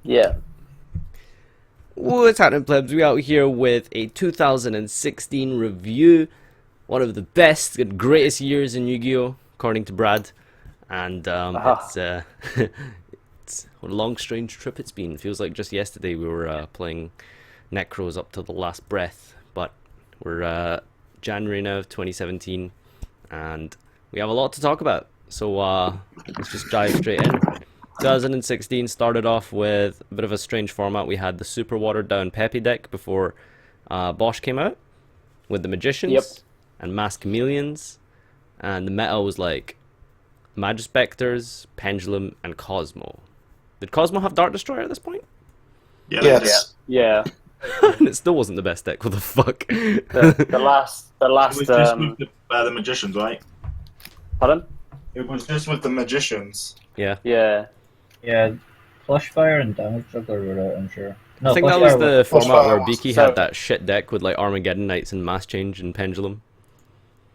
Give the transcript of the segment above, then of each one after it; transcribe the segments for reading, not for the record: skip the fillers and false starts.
Yeah. What's happening, plebs? We out here with a 2016 review. One of the best and greatest years in Yu-Gi-Oh, according to Brad. And Aha. it's what a long, strange trip it's been. Feels like just yesterday we were playing Necros up to the last breath. But we're January now of 2017, and we have a lot to talk about. So let's just dive straight in. 2016 started off with a bit of a strange format. We had the super watered down Pepe deck before Bosch came out with the Magicians Yep. and Mass Chameleons, and the meta was like Magispectors, Pendulum, and Kozmo. Did Kozmo have Dart Destroyer at this point? Yeah. Yes. Yeah. And it still wasn't the best deck. What the fuck? The last. It was just with the magicians, right? Pardon? It was just with the magicians. Yeah. Yeah. Yeah, Flushfire and Damage Juggler were out, I'm sure. No, I think that was Flushfire the format where was- Beaky So- had that shit deck with like Armageddon Knights and Mass Change and Pendulum.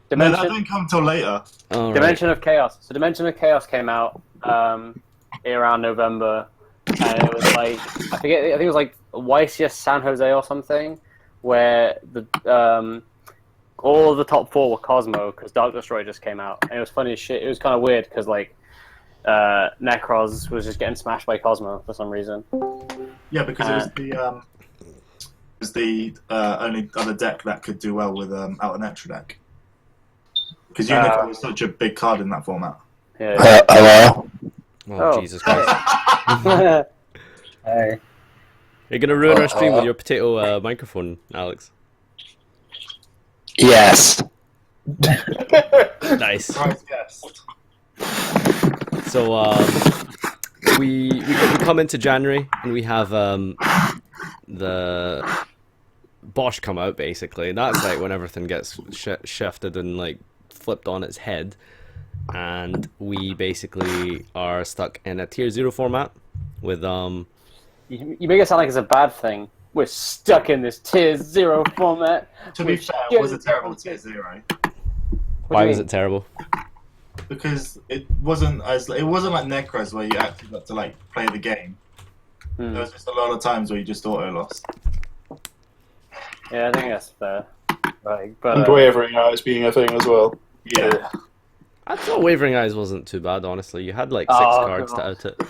No, that Dimension. didn't come till later. Oh, right. Dimension of Chaos. So Dimension of Chaos came out around November, and it was like I think it was like YCS San Jose or something, where the all of the top four were Kozmo because Dark Destroyer just came out, and it was funny as shit. It was kind of weird because like Necros was just getting smashed by Kozmo for some reason. Yeah, because it was the only other deck that could do well with out an extra deck. Because Unicorn was such a big card in that format. Yeah. Hello? Oh, Jesus Christ. Hey. You're gonna ruin our stream with your potato microphone, Alex. Yes. Nice. Surprise guest. So we come into January and we have the Bosch come out basically. And that's like when everything gets shifted and like flipped on its head, and we basically are stuck in a tier 0 format with You make it sound like it's a bad thing. We're stuck in this tier 0 format. To be fair, it was a terrible tier 0. why was it terrible? Because it wasn't like Necros where you actually got to like play the game. There was just a lot of times where you just auto lost. Yeah, I think that's fair. Right, but And wavering eyes being a thing as well. Yeah. I thought Wavering Eyes wasn't too bad, honestly. You had like 6 Oh, cards to God. out it.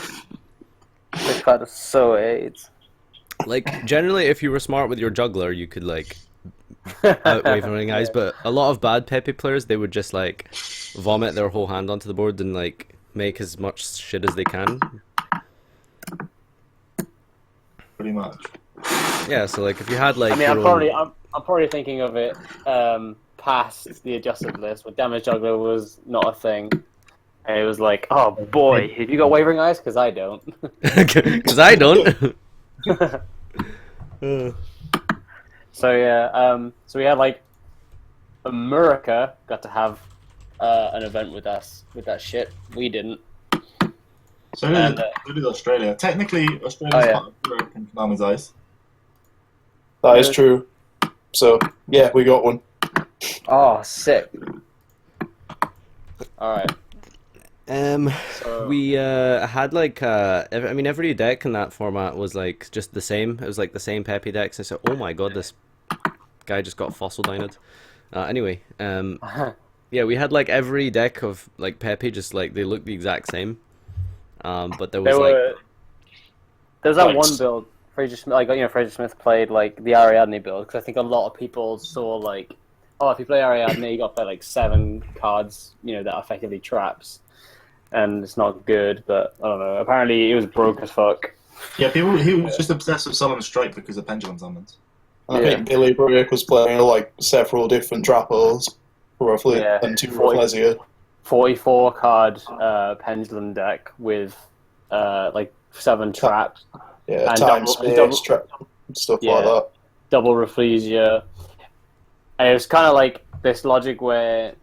this card is so AIDS. Like, generally, if you were smart with your juggler, you could, like, out Wavering Eyes, but a lot of bad Pepe players, they would just, like, vomit their whole hand onto the board and, like, make as much shit as they can. Pretty much. Yeah, so, like, if you had, like, I mean, your own... I'm probably thinking of it past the adjusted list, where Damage Juggler was not a thing. And it was like, oh boy, have you got Wavering Eyes? Because I don't. Because I don't. So yeah, so we had like America got to have an event with us with that shit. We didn't. So And, who did Australia? Technically, Australia's Oh, yeah. part of Europe in Konami's eyes. That is true. So, yeah, we got one. Oh, sick. All right. So, We had like I mean every deck in that format was like just the same. It was like the same Pepe decks. I said, oh my god, this guy just got fossil dined. Anyway, yeah, we had like every deck of like Pepe, just like they looked the exact same. But there was there was that Right. one build. Fraser Smith, like Fraser Smith played like the Ariadne build because I think a lot of people saw like, oh, if you play Ariadne, you got to play like 7 cards, that are effectively traps, and it's not good. But I don't know. Apparently, it was broke as fuck. Yeah, he was just obsessed with Solemn Strike because of Pendulum Summons. And I Yeah. think Billy Brick was playing like several different Trappos, roughly, Yeah. and 2 40. Rafflesia. 44 card pendulum deck with like 7 traps, Yeah, And time, double- space, trap, stuff Yeah. like that. double Rafflesia. And it was kind of like this logic where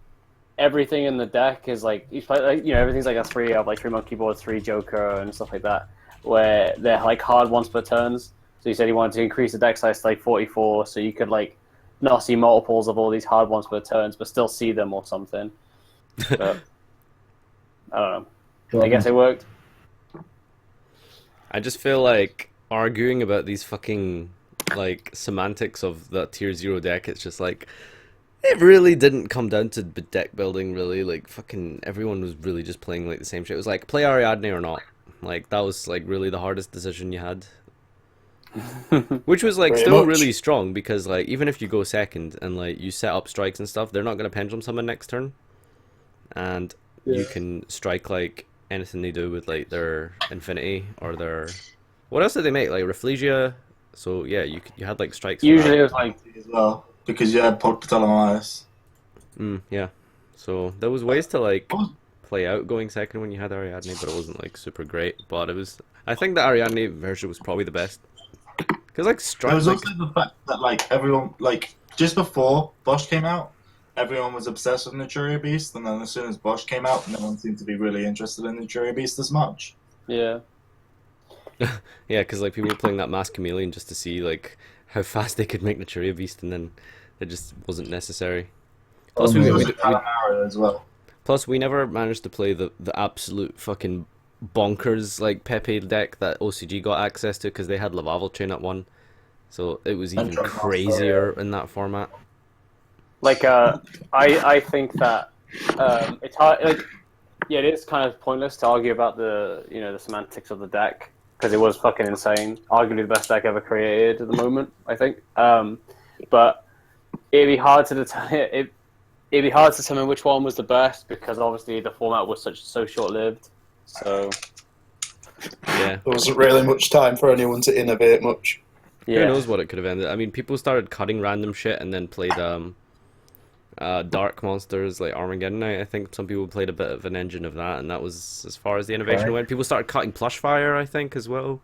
everything in the deck is like you play like everything's like a 3 of like 3 monkey board, 3 joker, and stuff like that, where they're like hard once per turns. So you said you wanted to increase the deck size to like 44, so you could like not see multiples of all these hard ones per turns, but still see them or something. But I don't know. I guess it worked. I just feel like arguing about these fucking like semantics of the tier 0 deck, it's just like it really didn't come down to deck building really. Like fucking everyone was really just playing like the same shit. It was like play Ariadne or not. Like that was like really the hardest decision you had. Which was like Pretty still much. really strong because like even if you go second and like you set up strikes and stuff, they're not gonna pendulum summon next turn. And you can strike like anything they do with like their infinity or their what else did they make, like Rafflesia? So yeah, you had like strikes for Usually that. it was like as well because you had Ptolemaeus. Yeah, so there was ways to like play out going second when you had Ariadne, but it wasn't like super great. But it was, I think the Ariadne version was probably the best because like There strike was like, also the fact that like everyone like just before Bosch came out, everyone was obsessed with Naturia Beast, and then as soon as Bosch came out, no one seemed to be really interested in Naturia Beast as much. yeah. yeah, because like people were playing that Mass Chameleon just to see like how fast they could make Naturia Beast, and then it just wasn't necessary. Plus There we, was we, also we Calamari as well. plus we never managed to play the absolute fucking bonkers like Pepe deck that OCG got access to because they had Lavavel Chain at one, so it was even Drug Master, crazier in that format. Like I think that it's hard. Like yeah, it is kind of pointless to argue about the the semantics of the deck because it was fucking insane. Arguably the best deck ever created at the moment, I think. But it'd be hard to determine. It'd be hard to determine which one was the best because obviously the format was so short lived. So Yeah. There wasn't really much time for anyone to innovate much. yeah, Who knows what it could have ended? I mean, people started cutting random shit and then played dark monsters like Armageddon. I think some people played a bit of an engine of that, and that was as far as the innovation Right. went. People started cutting plush fire, I think, as well.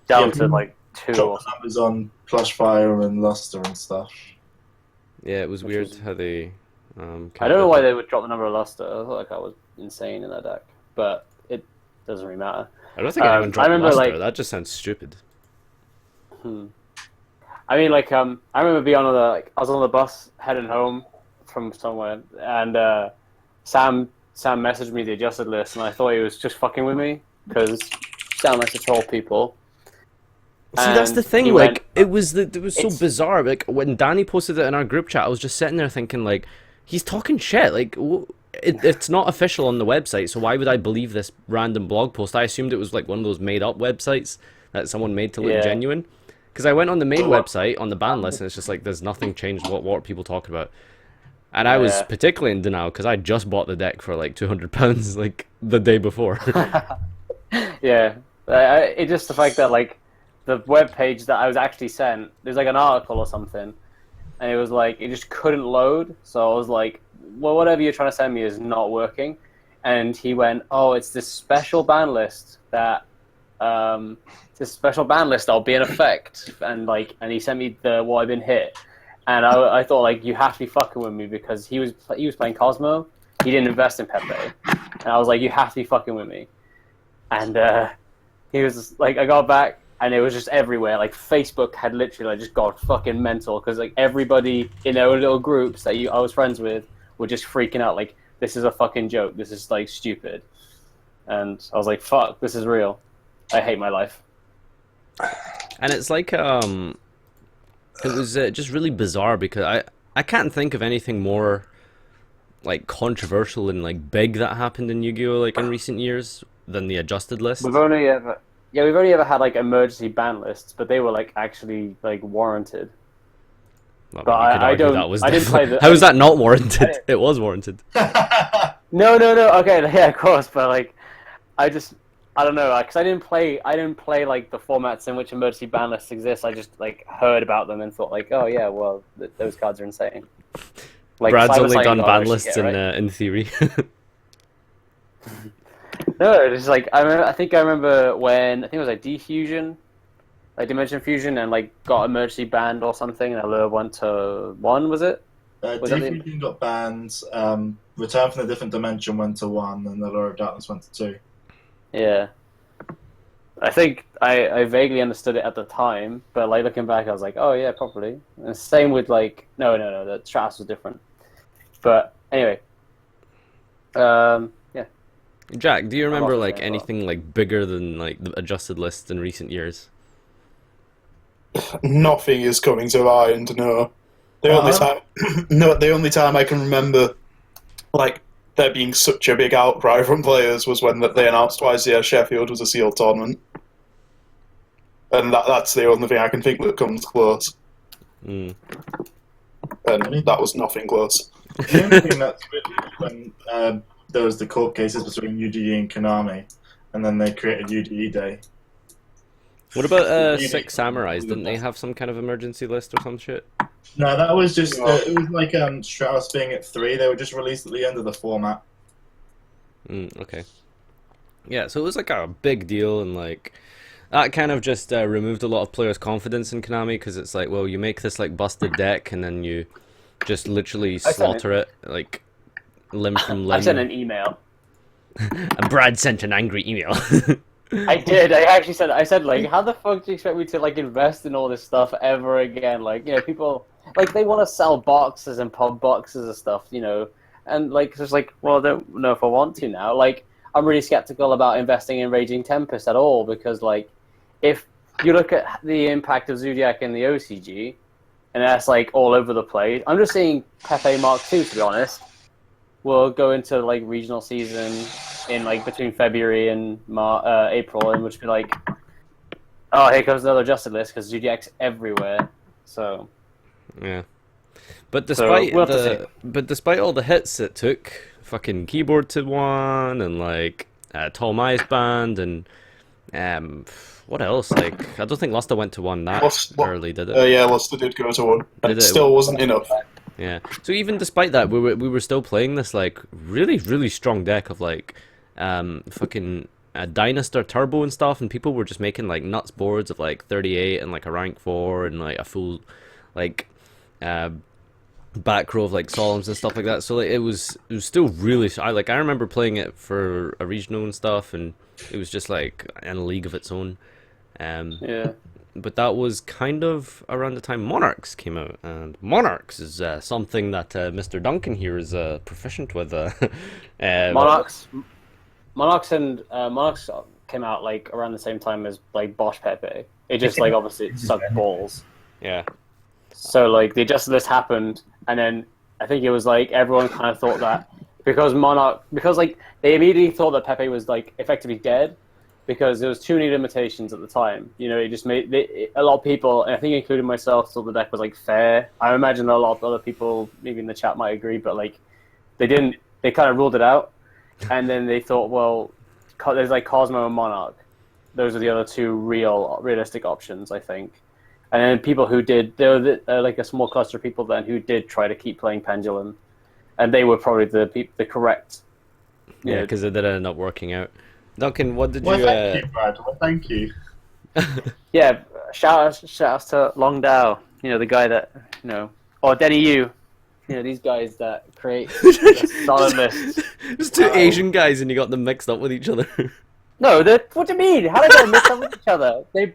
down Yeah, to like 2 or Drop the numbers on Plush Fire and Luster and stuff. Yeah, it was Which weird was- how they. I don't know why they would drop the number of luster. I thought like that was insane in that deck, but it doesn't really matter. I don't think anyone I dropped remember, luster. like- That just sounds stupid. I mean, like I remember being on I was on the bus heading home from somewhere, and Sam messaged me the adjusted list, and I thought he was just fucking with me because Sam likes to troll people. See, that's the And thing. he Like, went, it was so It's- bizarre. Like when Danny posted it in our group chat, I was just sitting there thinking, like, he's talking shit. Like, it's not official on the website, so why would I believe this random blog post? I assumed it was like one of those made up websites that someone made to look Yeah. genuine. Because I went on the main website on the ban list, and it's just like there's nothing changed. What are people talking about? And I was Yeah. particularly in denial because I just bought the deck for like £200 like the day before. Yeah, it's just the fact that like the web page that I was actually sent, there's like an article or something, and it was like it just couldn't load. So I was like, well, whatever you're trying to send me is not working. And he went, oh, it's this special ban list that this special ban list that'll be in effect, and he sent me the what I've been hit, and I thought like you have to be fucking with me because he was playing Kozmo, he didn't invest in Pepe, and I was like you have to be fucking with me, and he was like I got back and it was just everywhere, like Facebook had literally just got fucking mental because like everybody in their own little groups that I was friends with were just freaking out like this is a fucking joke, this is like stupid, and I was like fuck, this is real, I hate my life. And it's like it was just really bizarre because I can't think of anything more like controversial and like big that happened in Yu-Gi-Oh like in recent years than the adjusted list. We've only ever had like emergency ban lists, but they were like actually like warranted. Well, but you could I argue don't- that was I didn't play definitely- the- How is that not warranted? I- It was warranted. No, okay, yeah, of course, but like I don't know, because I didn't play like the formats in which emergency ban lists exist. I just like heard about them and thought like, oh yeah, well those cards are insane. Like Brad's Cyber only Saiyan done God, ban I should lists get, right? in theory. No, it's like I think I remember when I think it was like Defusion, like Dimension Fusion, and like got emergency banned or something, and Allure went to 1, was it? Was that the- Defusion got banned. Return from the Different Dimension went to 1, and the Lure of Darkness went to 2. Yeah. I think I vaguely understood it at the time, but like looking back, I was like, oh yeah, probably. And same with like no, the Stratus was different. But anyway, yeah. Jack, do you remember not like saying a lot. anything like bigger than like the adjusted lists in recent years? Nothing is coming to mind. No, the only time, no, the only time I can remember, like there being such a big outcry from players was when they announced twice Sheffield was a sealed tournament, and that's the only thing I can think that comes close. Mm. And that was nothing close. The only thing that's weird is when there was the court cases between UDE and Konami, and then they created UDE Day. What about Six Samurais? Didn't they have some kind of emergency list or some shit? No, that was just it was like Strauss being at 3. They were just released at the end of the format. Okay. Yeah, so it was like a big deal, and like that kind of just removed a lot of players' confidence in Konami, because it's like, well, you make this like busted deck, and then you just literally slaughter it like limb from limb. I sent an email. And Brad sent an angry email. I did. I said like, how the fuck do you expect me to like invest in all this stuff ever again? Like, you know, people like they want to sell boxes and pub boxes and stuff, you know, and like it's like, well, I don't know if I want to now. Like, I'm really skeptical about investing in Raging Tempest at all, because like, if you look at the impact of Zodiac in the OCG, and that's like all over the place. I'm just seeing Pepe Mark II, to be honest. We'll go into like regional season in like between February and April, and we'll just be like, oh, here comes another adjusted list because Zodiac's everywhere. So yeah, but despite we'll despite all the hits it took, fucking Keyboard to one, and like Tall Mice Band, and what else? Like, I don't think Luster went to one that early, did it? Yeah, Luster did go to one, but it still wasn't enough. Yeah. So even despite that, we were still playing this like really strong deck of like fucking Dynastar Turbo and stuff, and people were just making like nuts boards of like 38 and like a rank 4 and like a full like back row of like Solemns and stuff like that. So like it was still really. I remember playing it for a regional and stuff, and it was just like in a league of its own. yeah. But that was kind of around the time Monarchs came out, and Monarchs is something that Mr. Duncan here is proficient with. Monarchs came out like around the same time as like Bosch Pepe. It just like obviously sucked balls. Yeah. So like the adjusted list happened, and then I think it was like everyone kind of thought that because like they immediately thought that Pepe was like effectively dead, because there was too many limitations at the time. You know, it just made a lot of people, and I think including myself, thought the deck was like fair. I imagine a lot of other people, maybe in the chat, might agree, but like they didn't. They kind of ruled it out, and then they thought, well, there's like Kozmo and Monarch. Those are the other two realistic options, I think. And then people who did, there were like a small cluster of people then who did try to keep playing Pendulum, and they were probably the correct. Yeah, because it didn't end up working out. Duncan, what did Well, you? thank you, Brad. Well, thank you. Yeah, shout outs to Long Dao, you know, the guy that, you know, or Denny Yu, you know, these guys that create solid lists. There's two Asian guys, and you got them mixed up with each other. No, what do you mean? How did they mix up with each other? They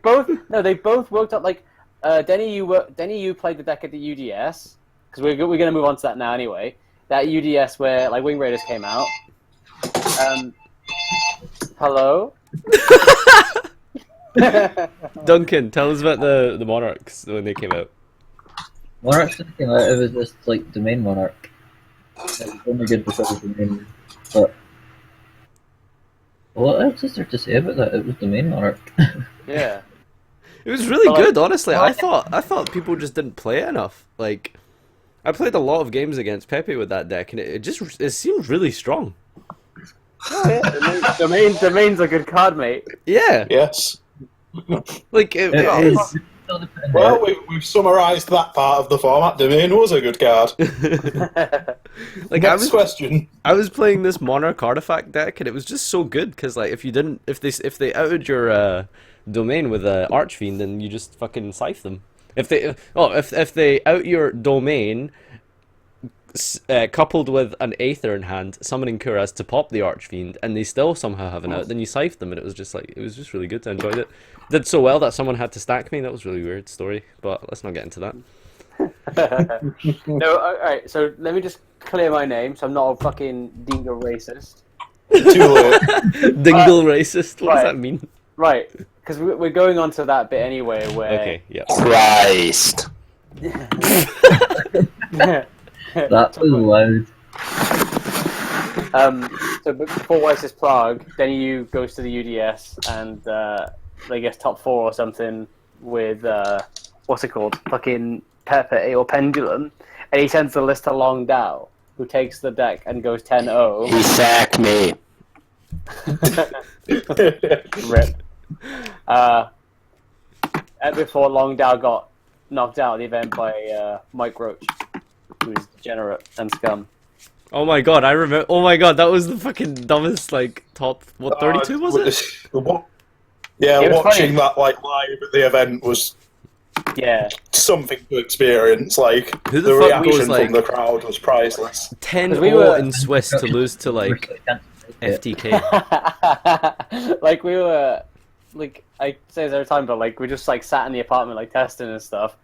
both worked up like Denny Yu played the deck at the UDS, because we're gonna move on to that now anyway. That UDS where like Wing Raiders came out. Hello. Duncan, tell us about the Monarchs when they came out. Monarchs came out, it was just like domain Monarch. It was only good because of domain, but what else is there to say about that? It was domain Monarch. Yeah. It was really good, honestly. I thought people just didn't play it enough. Like, I played a lot of games against Pepe with that deck, and it seemed really strong. Oh yeah, domain's a good card, mate. Yeah. Yes. Like It is. Well, we've summarised that part of the format. Domain was a good card. Like Next question. I was playing this Monarch artifact deck, and it was just so good because like if they outed your domain with Archfiend, then you just fucking scythe them. If they out your domain, coupled with an Aether in hand, summoning Kuras to pop the Archfiend, and they still somehow have an out, then you scythe them, and it was just really good. I enjoyed it. Did so well that someone had to stack me. That was a really weird story, but let's not get into that. No, alright, so let me just clear my name so I'm not fucking deemed a racist. Too late. Dingle racist. What does Right. that mean? Right, because we're going on to that bit anyway, where Okay, yeah. Christ. That was loud. So before YSS Prague, then you goes to the UDS and I guess top 4 or something with what's it called? Fucking Pepe or Pendulum, and he sends the list to Long Dao, who takes the deck and goes 10-0. He sacked me. Rip. And before Long Dao got knocked out of the event by Mike Roach, who is degenerate and scum. Oh my god, I remember. Oh my god, that was the fucking dumbest, like, top. What, 32 was it? Yeah, It was watching funny. that like live at the event was Yeah. something to experience. Like Who the the fuck reaction goes, like- from the crowd was priceless. 10 we were- in Swiss to lose to, like, FTK. Like we were, like I say this every time, but like we just like sat in the apartment like testing and stuff,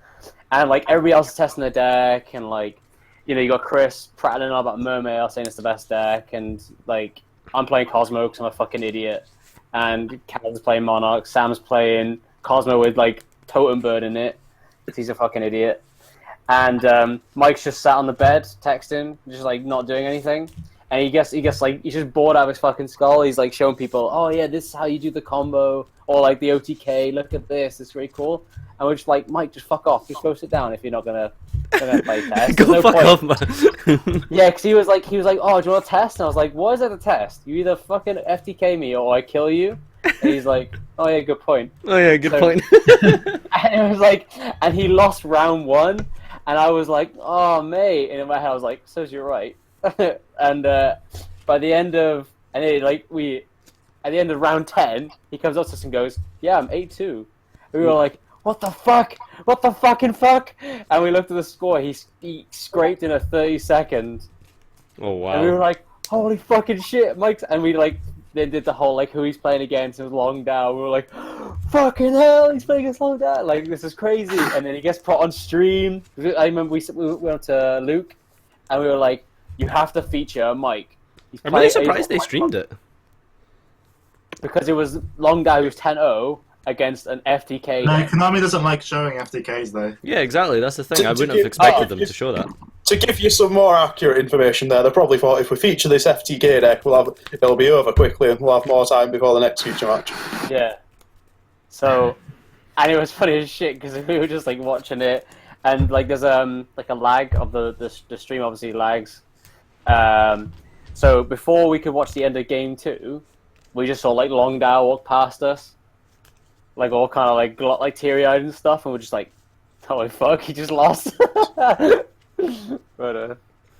and like everybody else is testing the deck, and like you know you got Chris prattling on about Mermail saying it's the best deck, and like I'm playing Kozmo because I'm a fucking idiot, and Cal's playing Monarchs, Sam's playing Kozmo with like Totem Bird in it because he's a fucking idiot, and Mike's just sat on the bed texting, just like not doing anything. And he gets like he's just bored out of his fucking skull. He's like showing people, oh yeah, this is how you do the combo, or like the OTK. Look at this, it's really cool. And we're just like, Mike, just fuck off. Just go sit down if you're not gonna play test. Go There's no fuck point. off, man. Yeah, because he was like, oh, do you want to test? And I was like, what is that to test? You either fucking FTK me or I kill you. And he's like, oh yeah, good point. Oh yeah, good So- point. And it was like, and he lost round 1, and I was like, oh mate. And in my head, I was like, so's you're right. And by the end of at the end of round 10, he comes up to us and goes, "Yeah, I'm 8-2." We were like, "What the fuck? What the fucking fuck?" And we looked at the score. He scraped in a 30-second, Oh and we were wow. like, "Holy fucking shit, Mike's!" And we like then did the whole like who he's playing against and Long Dao. We were like, "Fucking hell, he's playing against Long Dao! Like this is crazy!" And then he gets put on stream. I remember we went to Luke, and we were like, you have to feature Mike. I'm really surprised they streamed it. Because it was Long Dao who's 10-0 against an FTK. No, Konami doesn't like showing FTKs though. Yeah, exactly. That's the thing. I To wouldn't have give- expected them to show that. To give you some more accurate information there, they probably thought if we feature this FTK deck, it'll be over quickly and we'll have more time before the next future match. Yeah. So, and it was funny as shit because we were just like watching it, and like there's like a lag of the stream obviously lags. So before we could watch the end of game 2, we just saw like Long Dao walk past us, like all kind of like teary eyed and stuff, and we're just like, holy fuck, he just lost. But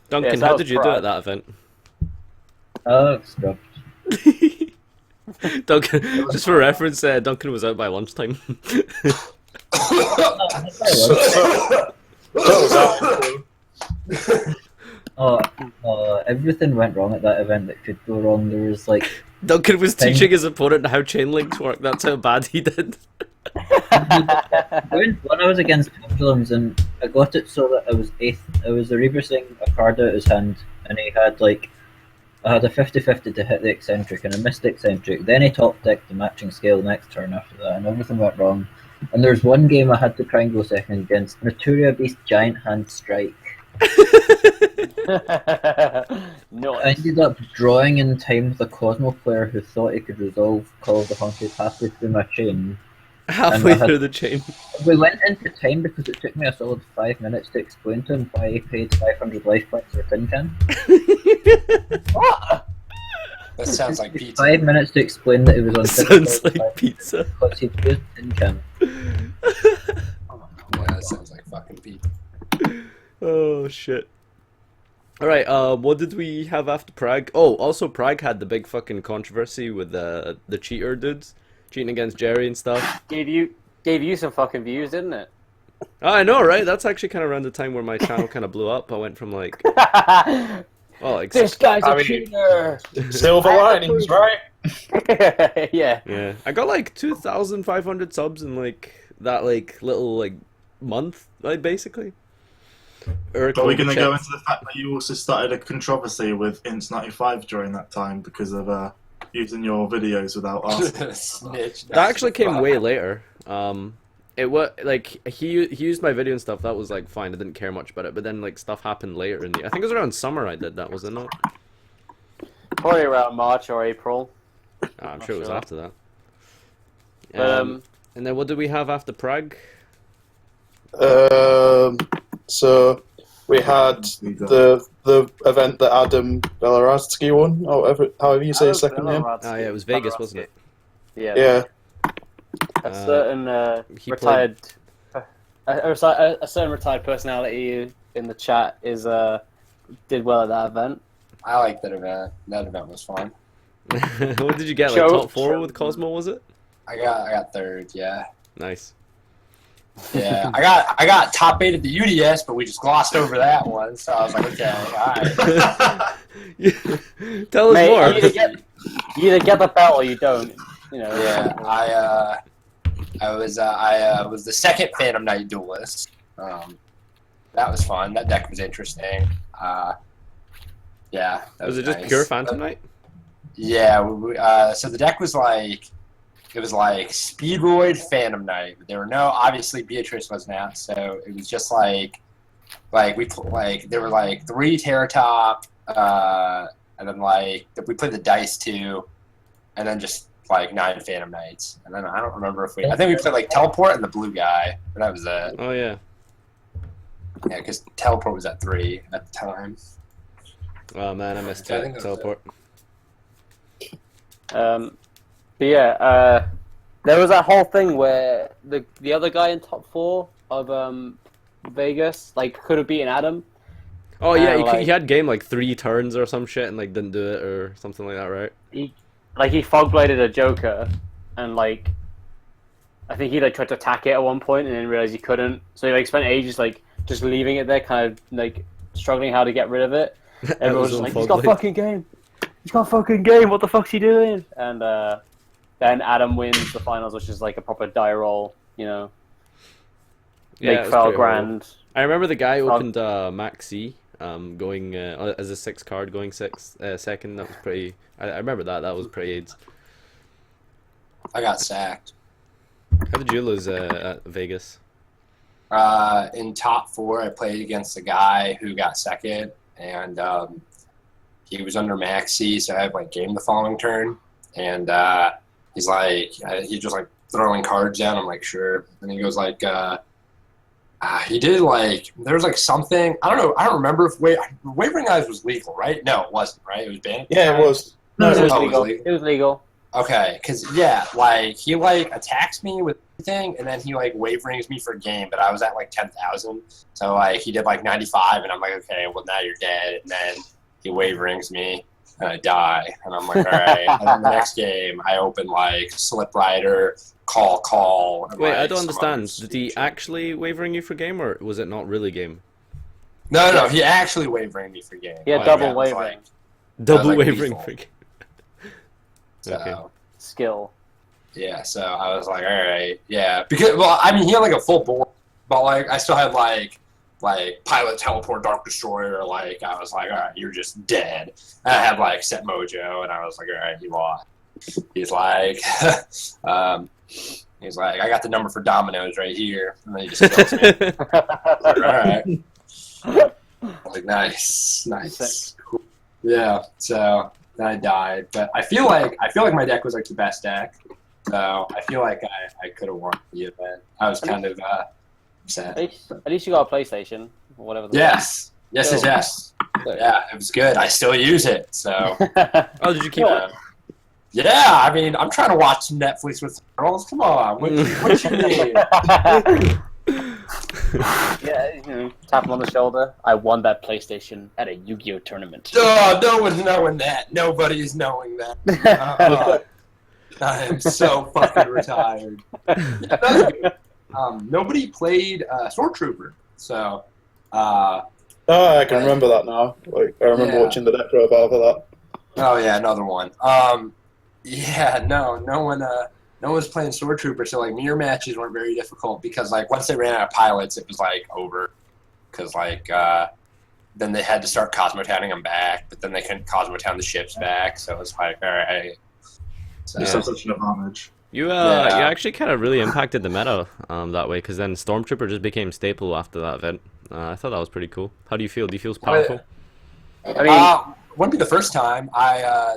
Duncan, so how that did was you do Prague. at that event? Scrubbed. Duncan, just for reference, Duncan was out by lunchtime. Everything went wrong at that event that could go wrong. There was like Duncan was teaching his opponent how chain links work. That's how bad he did. when I was against Pendulums and I got it so that I was 8th. I was Erebusing a card out of his hand, and he had like I had a 50-50 to hit the eccentric, and I missed the eccentric. Then he top decked the matching scale next turn after that, and everything went wrong. And there's one game I had to try and go second against Naturia Beast Giant Hand Strike. no. I ended up drawing in time with a Kozmo player who thought he could resolve Call of the Haunted halfway through my chain. Halfway I had- through the chain. We went into time because it took me a solid 5 minutes to explain to him why he paid 500 life points for Tin Can. What? That sounds like pizza. 5 minutes to explain that it was on Sounds like pizza. because he'd used Tin Can. Yeah, that sounds like fucking pizza. Oh shit. Alright, what did we have after Prague? Oh, also Prague had the big fucking controversy with the cheater dudes cheating against Jerry and stuff. Gave you some fucking views, didn't it? Oh, I know, right? That's actually kind of around the time where my channel kind of blew up. I went from like, well, like, This guy's I a mean- cheater. Silver linings, right? Yeah. yeah, I got like 2,500 subs in like that like little like month, like basically. Are we going to go into the fact that you also started a controversy with Ints95 during that time because of using your videos without asking? Snitch. That actually came way later. It was like he used my video and stuff. That was like fine. I didn't care much about it. But then like stuff happened later in the. I think it was around summer I did that. Was it not? Probably around March or April. I'm sure it was after that. But, and then what did we have after Prague? So we had the event that Adam Belarazsky won, or however you say his second name. Oh yeah, it was Vegas, wasn't it? Yeah. Yeah. A certain retired, a certain retired personality in the chat did well at that event. I like that event. That event was fun. What did you get? Like top 4 with Kozmo, was it? I got third. Yeah. Nice. Yeah, I got top 8 at the UDS, but we just glossed over that one. So I was like, okay, all right. Tell us Mate, more. You either get the belt or you don't. You know. Yeah, I was the second Phantom Knight duelist. That was fun. That deck was interesting. Yeah. That Was it just nice. pure Phantom Knight? Yeah. So the deck was like. It was like Speedroid, Phantom Knight. There were obviously Beatrice wasn't out, so it was just like there were like 3 Terratop, and then like we played the dice 2, and then just like 9 Phantom Knights, and then I don't remember if I think we played like Teleport and the blue guy, but that was it. Oh yeah. Yeah, because Teleport was at 3 at the time. Oh man, I missed I think that was Teleport. But yeah, there was that whole thing where the other guy in top 4 of Vegas could have beaten Adam. Oh yeah, And, he had game like 3 turns or some shit and like didn't do it or something like that, right? He fog bladed a Joker, and I think he tried to attack it at one point and then realized he couldn't. So he spent ages just leaving it there, kind of struggling how to get rid of it. Everyone was just like, he's got fucking game. He's got fucking game. What the fuck's he doing? And then Adam wins the finals, which is like a proper die roll, you know. Yeah, Big fell grand. I remember the guy opened Maxi, going as a 6 card, going second. That was pretty. I remember that. That was pretty AIDS. I got sacked. How did you lose at Vegas? In top 4, I played against a guy who got second, and he was under Maxi, so I had game the following turn, and he's just throwing cards down. I'm like, sure, and he goes he did there was something, I don't know, I don't remember if wavering eyes was legal, right? No, it wasn't, right? It was banned. Yeah, it was. No, it was legal. It was legal. Okay, because he attacks me with everything, and then he waverings me for a game, but I was at 10,000, so he did 95, and I'm like, okay, well now you're dead, and then he waverings me, and I die, and I'm like, all right. And then the next game, I open Slip Rider, Call. And, wait, I don't understand. Did he actually wavering you for game, or was it not really game? No, he actually wavering me for game. Yeah, double wavering. Double wavering for game. So, Okay. Skill. Yeah, so I was like, all right, yeah, because he had a full board, but I still had Pilot, Teleport, Dark Destroyer. I was like, all right, you're just dead. And I had Set Mojo, and I was like, all right, you lost. He's like, I got the number for dominoes right here, and then he just kills me. All right. I was like, nice, cool. Yeah. So then I died, but I feel like my deck was the best deck. So I feel like I could have won the event. I was kind of upset. At least you got a PlayStation or whatever. Yes. Yeah, it was good. I still use it. So. Oh, did you keep it? Yeah, I'm trying to watch Netflix with girls. Come on, what you need? Yeah, tap him on the shoulder. I won that PlayStation at a Yu-Gi-Oh tournament. Oh, no one's knowing that. Nobody's knowing that. I am so fucking retired. Yeah, that was good. Nobody played Sword Trooper, so. I can remember that now. I remember watching the deck profile for that. Oh yeah, another one. Yeah, no one was playing Sword Trooper, so mirror matches weren't very difficult because once they ran out of pilots, it was over. because like then they had to start Cosmotowning them back, but then they couldn't Cosmotown the ships back, so it was like, all right. So, It's such an advantage. You you actually kind of really impacted the meta that way, because then Stormtrooper just became staple after that event. I thought that was pretty cool. How do you feel? Do you feel it's powerful? I mean, wouldn't be the first time.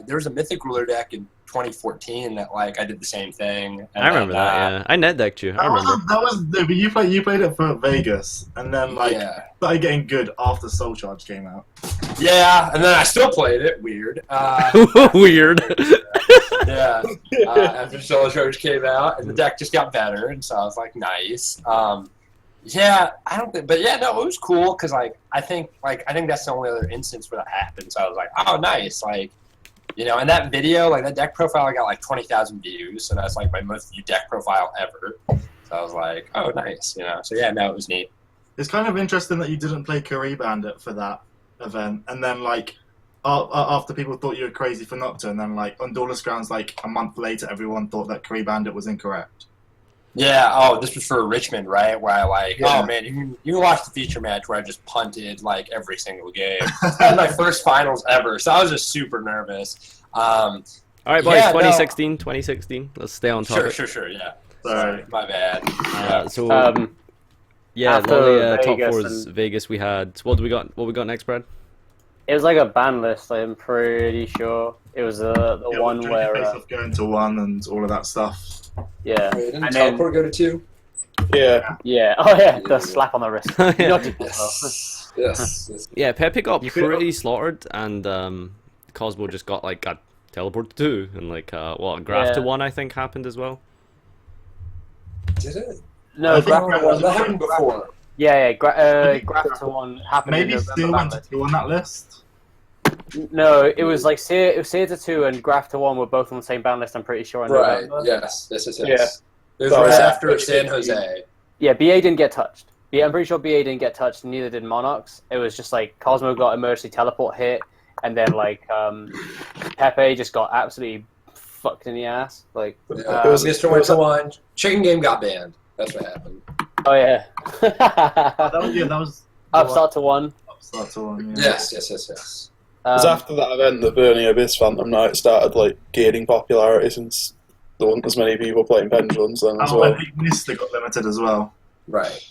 There was a Mythic Ruler deck in 2014 that like I did the same thing. And I remember that. Yeah, I net decked you. I remember. That was but you played it for Vegas, and then like started getting good after Soul Charge came out. Yeah, and then I still played it. Weird. Weird. Yeah. After Soul Charge came out, and the deck just got better, and so I was like, nice. Yeah, I don't think, but yeah, no, it was cool because like I think that's the only other instance where that happened. So I was like, oh, nice, like, you know, and that video, like that deck profile, I got like 20,000 views, so that's like my most viewed deck profile ever. So I was like, oh, nice, you know. So yeah, no, it was neat. It's kind of interesting that you didn't play Curry Bandit for that event, and then like after people thought you were crazy for not to, and then like on Duelist Grounds, like a month later, everyone thought that Curry Bandit was incorrect. Yeah, oh, this was for Richmond, right? Where I like, oh man, you can watch the feature match where I just punted like every single game. That was my first finals ever, so I was just super nervous. All right, boys, 2016. Let's stay on topic. Sure, yeah. Sorry, my bad. Yeah, after top Vegas fours, Vegas we had. What we got next, Brad? it was like a ban list, I'm pretty sure. It was the one where... going to 1 and all of that stuff. Yeah. Wait, didn't and Teleport go to 2? Yeah. Yeah. Oh yeah, the slap on the wrist. Yes. Yeah, Pepe got pretty slaughtered, and Kozmo just got teleported to 2, and Graph to 1 I think happened as well. Did it? No, that happened before. Yeah, Graph to 1 happened. Maybe still went to 2 on that list. No, it was like Seer to 2 and Graph to 1 were both on the same ban list, I'm pretty sure. Right, yes. Yeah. It was right after San Jose. Yeah, BA didn't get touched. I'm pretty sure BA didn't get touched, neither did Monarchs. It was just like Kozmo got emergency teleport hit, and then Pepe just got absolutely fucked in the ass. Like it was Mr. Went to 1. Chicken Game got banned. That's what happened. Oh yeah. that was Upstart to 1. Upstart to 1. Yeah. Yes. It was after that event that Burning Abyss Phantom Knight started gaining popularity, since there weren't as many people playing Pendulums then as well. Ignister got limited as well. Right.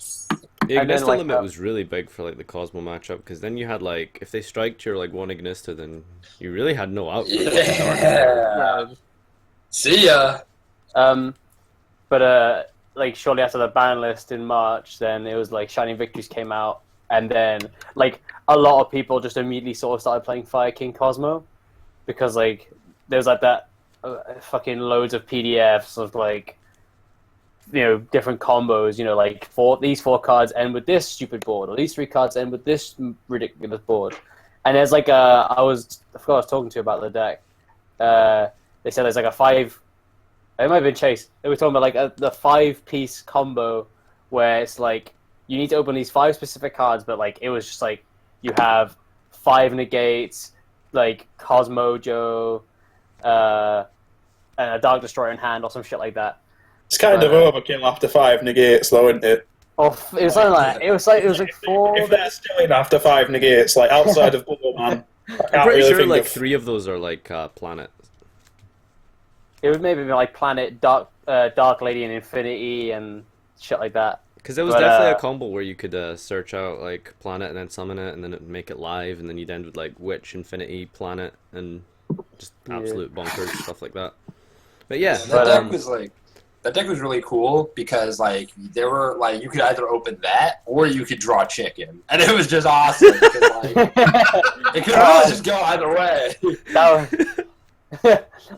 The Ignister limit was really big for the Kozmo matchup, because then you had if they striked your 1 Ignister, then you really had no out. Yeah. See ya. But shortly after the ban list in March, then it was Shining Victories came out, and then a lot of people just immediately sort of started playing Fire King Kozmo, because there was that fucking loads of PDFs of different combos, these 4 cards end with this stupid board, or these 3 cards end with this ridiculous board. And there's I forgot I was talking to you about the deck. They said there's a 5, it might have been Chase, they were talking about the 5-piece combo where it's you need to open these 5 specific cards, but it was just you have 5 negates, Kozmo Joe, and a Dark Destroyer in hand or some shit like that. It's kind of overkill after 5 negates, though, isn't it? Oh, it was something like that. It was 4. If they're still in after 5 negates, outside of Bubble Man, I'm pretty sure 3 of those are planets. It would maybe be Planet, Dark Lady, and Infinity, and shit like that. Because there was definitely a combo where you could search out Planet and then summon it, and then it'd make it live, and then you'd end with Witch, Infinity, Planet, and just absolute bonkers stuff like that. But yeah, that deck was really cool because there were you could either open that or you could draw chicken, and it was just awesome. Because, it could really just go either way.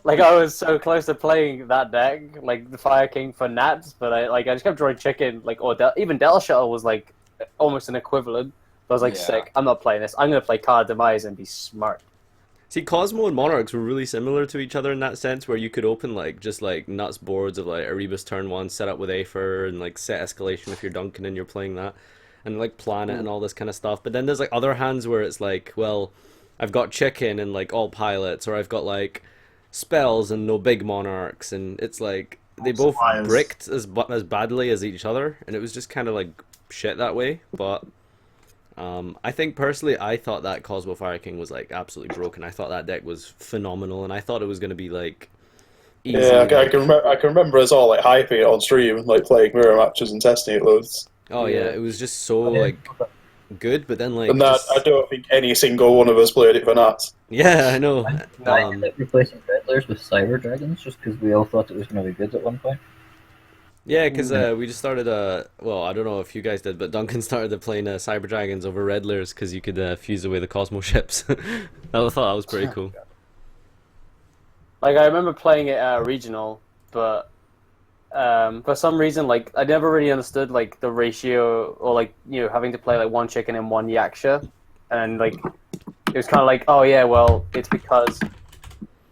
I was so close to playing that deck, the Fire King for Nats, but I just kept drawing chicken, even Del Shuttle was almost an equivalent. So I was sick, I'm not playing this. I'm gonna play Card Demise and be smart. See, Kozmo and Monarchs were really similar to each other in that sense, where you could open just nuts boards of Erebus turn 1 set up with Aether and set escalation if you're Duncan and you're playing that, and Planet and all this kind of stuff. But then there's other hands where it's well, I've got chicken and all pilots, or I've got spells and no big monarchs, and it's they both bricked as badly as each other, and it was just kind of shit that way. But I think personally, I thought that Kozmo Fire King was like absolutely broken. I thought that deck was phenomenal, and I thought it was going to be like easy. Yeah, I can remember us all like hyping it on stream, like playing mirror matches and testing it loads. Oh yeah, it was just so like good, but then like And that, I don't think any single one of us played it for Nats. yeah, I know. I ended up replacing Redlers with Cyber Dragons just because we all thought it was going to be good at one point. Yeah, because we just started well, I don't know if you guys did, but Duncan started playing Cyber Dragons over Redlers because you could fuse away the Kozmo ships. I thought that was pretty cool. Like, I remember playing it at regional, but for some reason, like, I never really understood like the ratio, or like, you know, having to play like one chicken and one yaksha, and like it was kind of like, oh yeah, well, it's because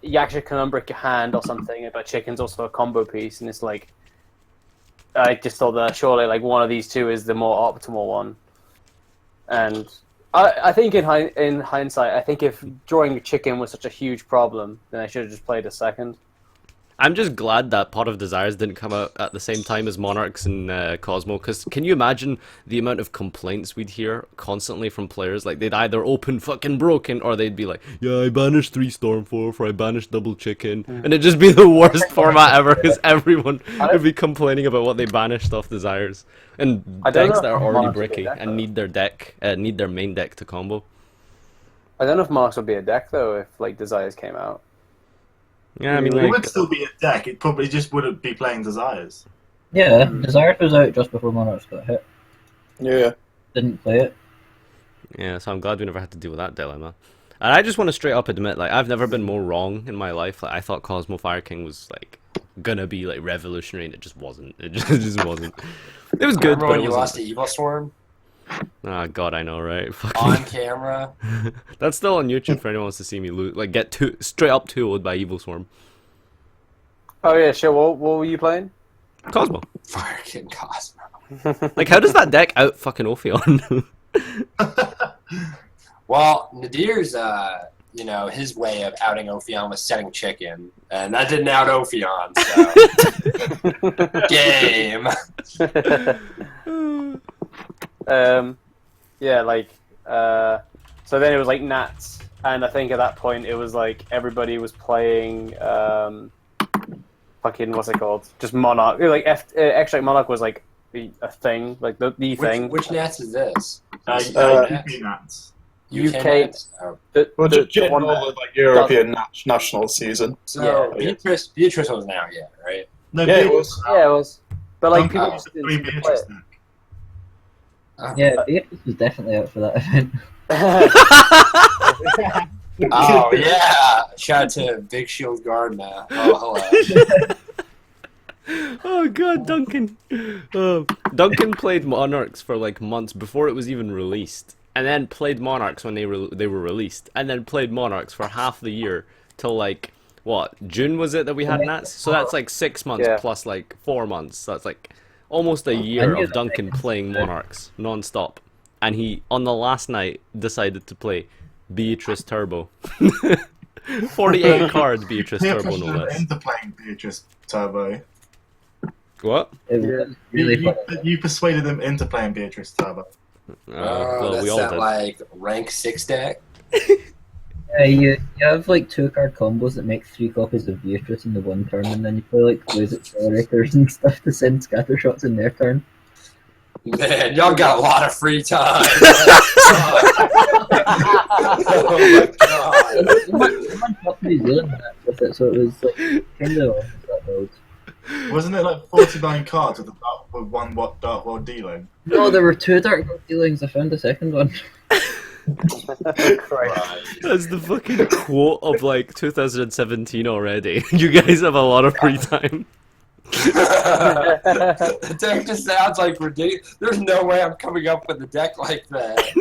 yaksha can unbrick your hand or something, but chicken's also a combo piece, and it's like, I just thought that surely like one of these two is the more optimal one. And I think in hindsight, I think if drawing a chicken was such a huge problem, then I should have just played a second. I'm just glad that Pot of Desires didn't come out at the same time as Monarchs and Kozmo, because can you imagine the amount of complaints we'd hear constantly from players? Like, they'd either open fucking broken, or they'd be like, yeah, I banished 3 Stormforth, or I banished double chicken, and it'd just be the worst format ever, because everyone would be complaining about what they banished off Desires. And decks that are already bricky and need their deck, need their main deck to combo. I don't know if Monarchs would be a deck, though, if like Desires came out. Yeah, I mean, It like, would still be a deck. It probably just wouldn't be playing Desires. Yeah, Desires was out just before Monarchs got hit. Yeah. Didn't play it. yeah, so I'm glad we never had to deal with that dilemma. And I just want to straight up admit, like, I've never been more wrong in my life. Like, I thought Kozmo Fire King was like gonna be like revolutionary, and it just wasn't. It just wasn't. It was good, Remember but when it you wasn't. lost to Evil Storm Ah, God, I know, right? on Fucking. camera? That's still on YouTube for anyone wants to see me lose. Like, get straight up 2-0'd by Evil Swarm. Oh yeah, sure. What were you playing? Kozmo. Fucking Kozmo. Like, how does that deck out fucking Ophion? Well, Nadir's, you know, his way of outing Ophion was setting chicken, and that didn't out Ophion, so... Game. Yeah, like, so then it was like Nats, and I think at that point it was like everybody was playing, fucking, what's it called? Just Monarch. Like, Extract Monarch was like a thing, like the thing. Which Nats is this? UK Nats. UK. Nats? Oh. Well, The just one general that like European national season. So, Yeah. Beatrice wasn't out yet, right? No, Yeah, it Beatrice- was. Yeah, it was. But like, Duncan people used just to didn't play play Beatrice it. deck. Yeah, Beatrice was definitely out for that event. Oh, yeah! Shout out to Big Shield Gardner. Oh, hello. Oh god, Duncan. Duncan played Monarchs for like months before it was even released, and then played Monarchs when they were released, and then played Monarchs for half the year till like what, June was it that we had Nats? So that's like 6 months plus like 4 months. So that's like almost a year of Duncan playing Monarchs non-stop, and he on the last night decided to play Beatrice Turbo. 48 cards Beatrice Turbo, no less. Into playing Beatrice Turbo. What? It was really fun. You persuaded them into playing Beatrice Turbo. Well, that's we all that, did. like, rank 6 deck? Yeah, you have like 2-card combos that make 3 copies of Beatrice in the one turn, and then you play like Blaze Accelerators and stuff to send scatter shots in their turn. Man, y'all got a lot of free time. Oh my god. Someone popped New Zealand match with it, so it was like kind of that build. Wasn't it like 49 cards with one Dark World dealing? No, there were 2 Dark World dealings. I found the second one. That's the fucking quote of like 2017 already. You guys have a lot of free time. The deck just sounds like ridiculous. There's no way I'm coming up with a deck like that.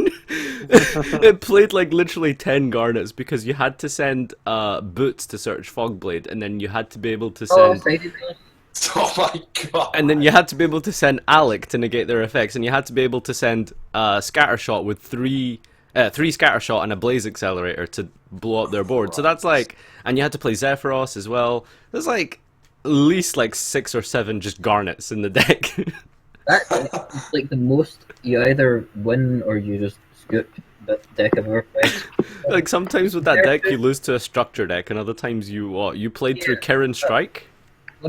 It played like literally 10 garnets because you had to send Boots to search Fogblade, and then you had to be able to Oh, send Friday Night. Oh my god. and then you had to be able to send Alec to negate their effects, and you had to be able to send Scattershot with three Scattershot and a Blaze Accelerator to blow up their board. So that's like, and you had to play Zephyros as well. There's like at least like 6 or 7 just garnets in the deck. It's like the most you either win or you just scoop deck I've ever played. Like sometimes with that deck you lose to a structure deck, and other times you played through Kirin Strike. I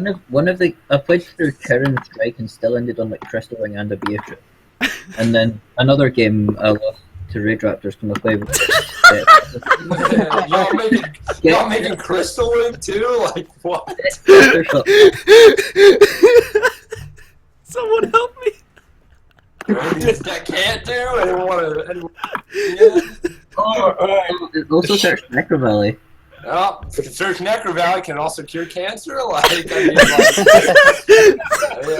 played through Kirin Strike and still ended on like Crystal Wing and a Beatrix. And then another game I lost to Raid Raptors from the play. Y'all making Crystal Wing too? Like what? Someone help me! That can't do. Anyone want to? It also searched Necro Valley. Oh, search Necro Valley can also cure cancer. Like, I mean,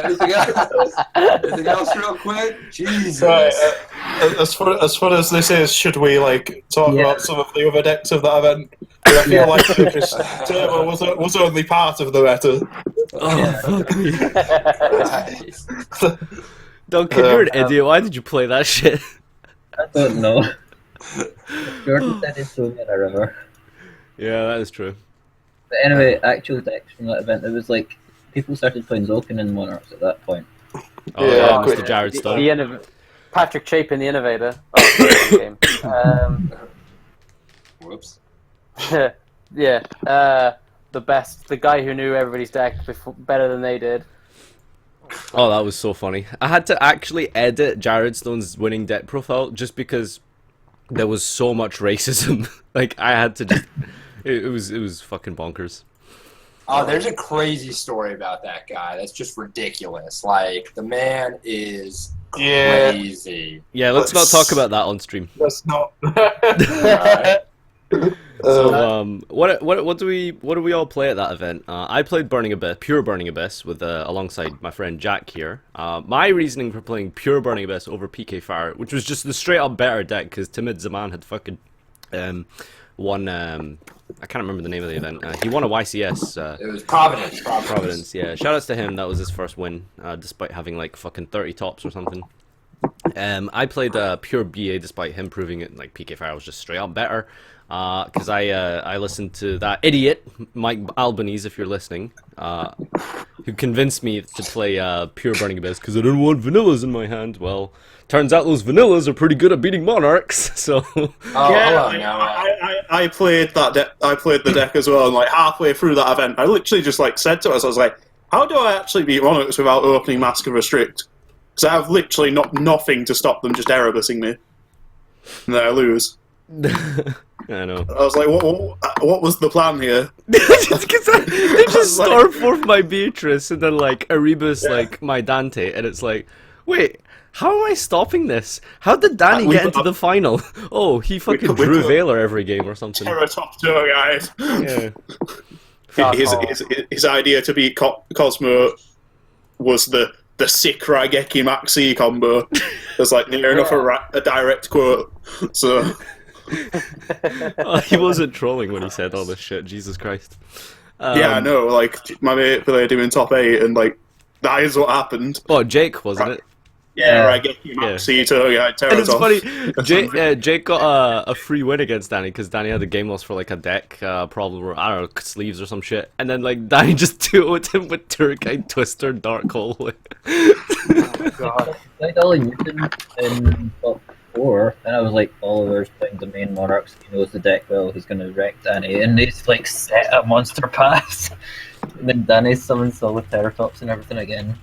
anything else, real quick? Jesus. Right, as far as this is, should we like talk about some of the other decks of that event? I feel like Turbo was only part of the meta. Oh fuck me! Duncan, you're an idiot. Why did you play that shit? I don't know. Jordan said he's throwing in a river. Yeah, that is true. But anyway, actual decks from that event, it was like people started playing Zolkin and Monarchs at that point. Oh yeah, Mr. Jared stuff. Patrick Chapin, the innovator. Oh, game. Whoops. Yeah, the guy who knew everybody's deck better than they did. Oh, that was so funny. I had to actually edit Jared Stone's winning deck profile just because there was so much racism. Like I had to just. It was fucking bonkers. Oh, there's a crazy story about that guy. That's just ridiculous. Like the man is crazy. Yeah, let's not talk about that on stream. Let's not. So, what do we all play at that event? I played Pure Burning Abyss with alongside my friend Jack here. My reasoning for playing Pure Burning Abyss over PK Fire, which was just the straight up better deck, because Timid Zaman had fucking won. I can't remember the name of the event. He won a YCS. It was Providence. Providence, yeah. Shoutouts to him. That was his first win, despite having like fucking 30 tops or something. I played Pure BA despite him proving it like PK Fire was just straight up better. Because I listened to that idiot, Mike Albanese, if you're listening, who convinced me to play Pure Burning Abyss because I didn't want vanillas in my hand. Well, turns out those vanillas are pretty good at beating Monarchs, so... I played that deck. I played the deck as well, and like halfway through that event, I literally just like said to us, I was like, how do I actually beat Monarchs without opening Mask and Restrict? Because I have literally nothing to stop them just Erebusing me. And then I lose. I know. I was like, what was the plan here? They just Stormforth my Beatrice and then like Erebus like my Dante, and it's like, wait, how am I stopping this? How did Danny get into the final? Oh, he fucking drew Veiler every game or something. Terror top tour, guys. Yeah. His idea to beat Kozmo was the sick Raigeki Maxi combo. There's like near enough a direct quote. So. Oh, he wasn't trolling when he said all this shit. Jesus Christ. Yeah, I know. Like my mate played him in top 8, and like that is what happened. Oh, Jake, wasn't it? Yeah, Raigeki Maxi to and it's funny. Jake got a free win against Danny because Danny had a game loss for like a deck problem, or I don't know, sleeves or some shit. And then like Danny just 2-0'd him with Turkite Twister Dark Hole. Oh god. I played Ollie Newton in top 4, and I was like, Oliver's playing the main Monarchs, he knows the deck well, he's gonna wreck Danny, and he's like set a monster pass. And then Danny summons all the Terratops and everything again.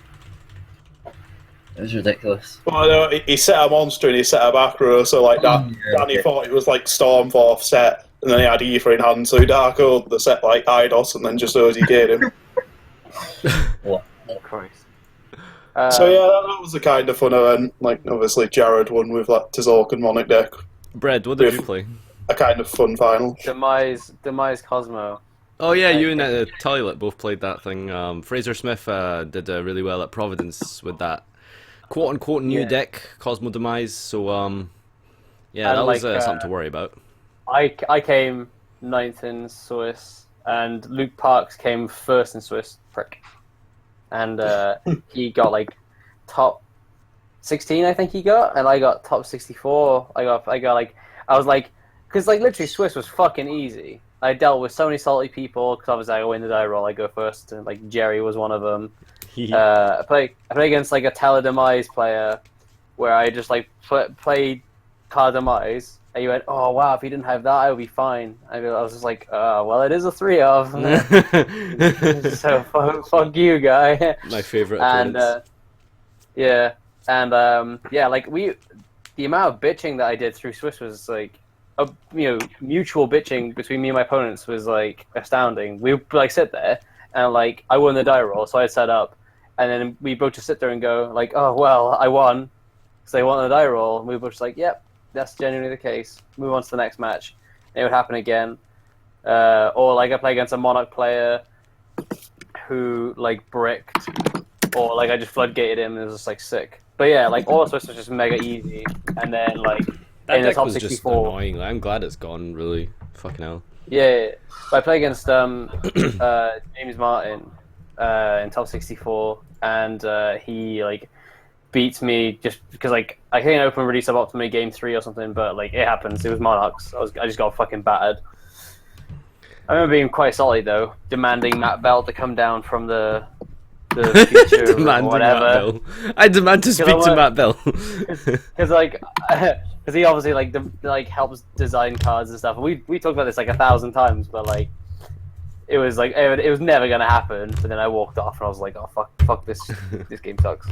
It was ridiculous. Well, no, he set a monster and he set a back row, so like that. Danny thought it was like Stormforth set, and then he had Aether in hand, so he Dark Old the set like Eidos, and then just OZK'd him. What? Oh Christ. So yeah, that was a kind of fun event. Like obviously Jared won with that Tzolk'in and Monarch deck. Brad, what did you play? A kind of fun final. Demise Kozmo. Oh yeah, you and Toilet both played that thing. Fraser Smith did really well at Providence with that quote-unquote new deck, Kozmo Demise, so yeah, that was something to worry about. I came 9th in Swiss, and Luke Parks came 1st in Swiss, prick. And he got like top 16, I think he got, and I got top 64. I was like, because like literally Swiss was fucking easy. I dealt with so many salty people, because obviously I win the die roll, I go first, and like Jerry was one of them. I play against like a Teledemise player, where I just like played card demise, and you went, "Oh wow, if he didn't have that, I would be fine." I was just like, "Well, it is a 3 of." So fuck you, guy. My favorite And opponents. yeah, and like the amount of bitching that I did through Swiss was like, mutual bitching between me and my opponents was like astounding. We would like sit there and like I won the die roll, so I set up, and then we both just sit there and go like, "Oh well, I won," because they won the die roll, and we were just like, "Yep, that's genuinely the case." Move on to the next match. And it would happen again, or like I play against a Monarch player who like bricked, or like I just floodgated him and it was just like sick. But yeah, like all the Swiss was just mega easy, and then like That in the deck top was just 64. annoying. I'm glad it's gone, really. Fucking hell. Yeah, but I play against James Martin in top 64, and he like beats me just because like I can't open really suboptimally game 3 or something, but like it happens. It was Monarchs. I just got fucking battered. I remember being quite solid though, demanding Matt Bell to come down from the future or Demanding whatever. Matt Bell. I demand to speak to Matt Bell. Because like, because he obviously like helps design cards and stuff. And we talked about this like 1,000 times, but like it was never gonna happen. But then I walked off and I was like, oh fuck this game sucks.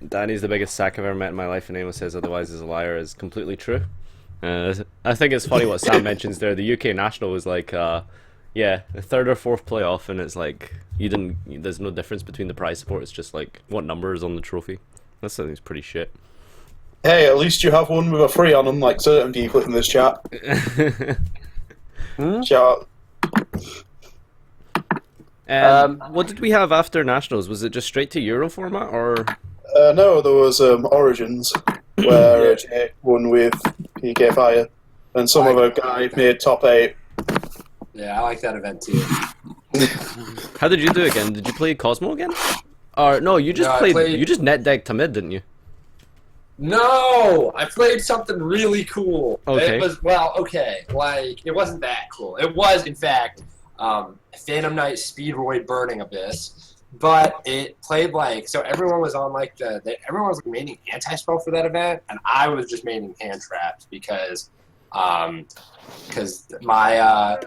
Danny's the biggest sack I've ever met in my life, and anyone says otherwise is a liar is completely true. I think it's funny what Sam mentions there. The UK national was like, yeah, a 3rd or 4th playoff, and it's like there's no difference between the prize support. It's just like what number is on the trophy. That something's pretty shit. Hey, at least you have one with a 3 on, unlike certain people in this chat. Chat. What did we have after nationals? Was it just straight to Euro format, or? No, there was Origins, where Jake won with PK Fire, and some other guy made top 8. Yeah, I like that event too. How did you do again? Did you play Kozmo again? Or no, you just played. You just net decked to mid, didn't you? No, I played something really cool. Okay. It was okay. Like it wasn't that cool. It was in fact Phantom Knight Speedroid Burning Abyss, but it played like so everyone was on like everyone was like maining anti-spell for that event, and I was just maining hand traps because my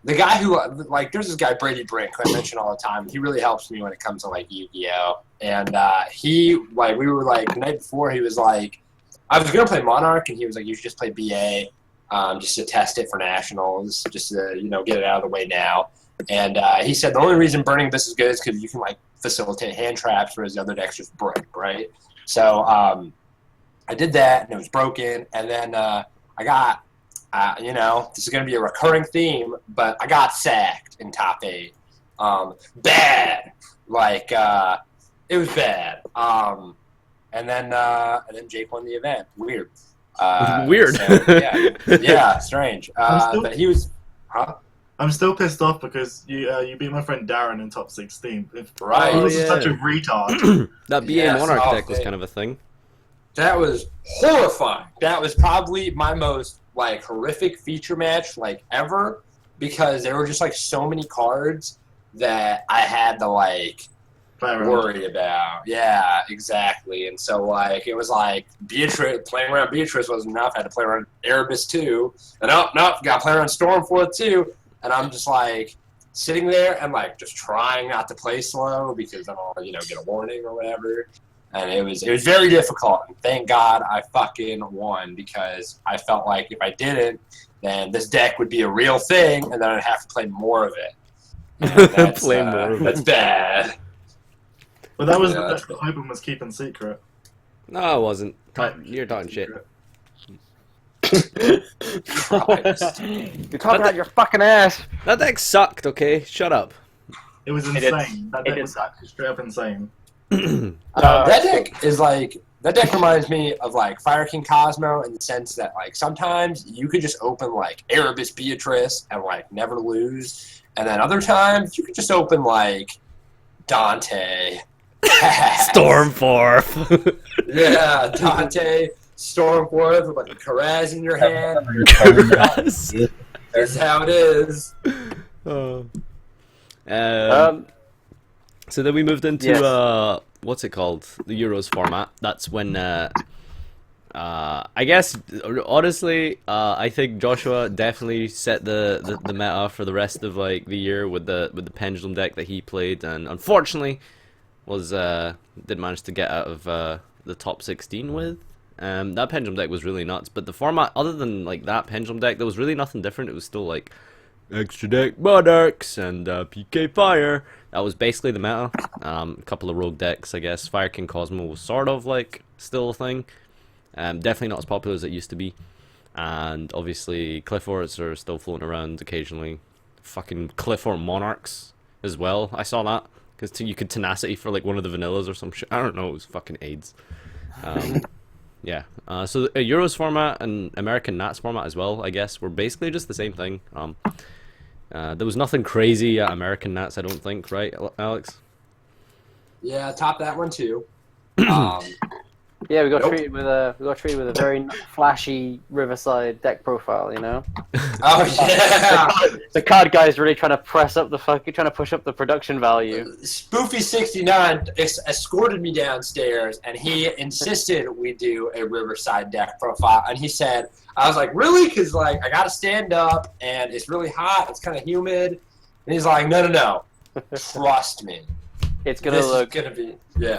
the guy who like there's this guy Brady Brink who I mention all the time. He really helps me when it comes to like Yu-Gi-Oh! And he like we were like the night before he was like I was gonna play Monarch and he was like you should just play BA just to test it for nationals just to get it out of the way now. And he said the only reason Burning Abyss is good is because you can like facilitate hand traps whereas the other decks just break, right? So I did that and it was broken, and then I got. This is going to be a recurring theme, but I got sacked in top 8. Bad. Like, it was bad. And then Jake won the event. Weird. Weird. So, yeah, strange. But he was, huh? I'm still pissed off because you beat my friend Darren in top 16. Right. He was such a retard. That BA Monarch deck was kind of a thing. That was horrifying. That was probably my most like horrific feature match like ever, because there were just like so many cards that I had to like worry about. Yeah, exactly. And so like it was like playing around Beatrice wasn't enough. I had to play around Erebus too. And nope, got to play around Stormforth too. And I'm just like sitting there and like just trying not to play slow because then I'll get a warning or whatever. And it was very difficult. And thank God I fucking won, because I felt like if I didn't, then this deck would be a real thing, and then I'd have to play more of it. And Play more of it. That's bad. But that was the deck that Hoban was keeping secret. No, it wasn't. You're talking shit. Christ. You're talking out your fucking ass. That deck sucked. Okay, shut up. It was insane. That deck was actually straight up insane. That deck is like that deck reminds me of like Fire King Kozmo in the sense that like sometimes you could just open like Erebus Beatrice and like never lose, and then other times you could just open like Dante, Stormforth. yeah, Dante, Stormforth with like a Karaz in your hand. Karaz. That's how it is. So then we moved into what's it called? The Euros format. That's when I I guess honestly, I think Joshua definitely set the meta for the rest of like the year with the pendulum deck that he played, and unfortunately was did manage to get out of the top 16 with. That pendulum deck was really nuts, but the format, other than like that pendulum deck, there was really nothing different. It was still like extra deck Monarchs and PK Fire. That was basically the meta. A couple of rogue decks, I guess. Fire King Kozmo was sort of like still a thing. Definitely not as popular as it used to be. And obviously Cliff Forts are still floating around occasionally. Fucking Cliff Fort Monarchs as well. I saw that. Because you could tenacity for like one of the vanillas or some shit. I don't know, it was fucking AIDS. Yeah. So the Euros format and American Nats format as well, I guess, were basically just the same thing. There was nothing crazy at American Nats, I don't think, right, Alex? Yeah, top that one too. Yeah, we got treated with a very flashy Riverside deck profile, you know. Oh yeah. The card guy's really trying to push up the production value. Spoofy69 escorted me downstairs, and he insisted we do a Riverside deck profile. And he said, I was like, really? Because like I got to stand up, and it's really hot. It's kind of humid. And he's like, no. Trust me. It's gonna look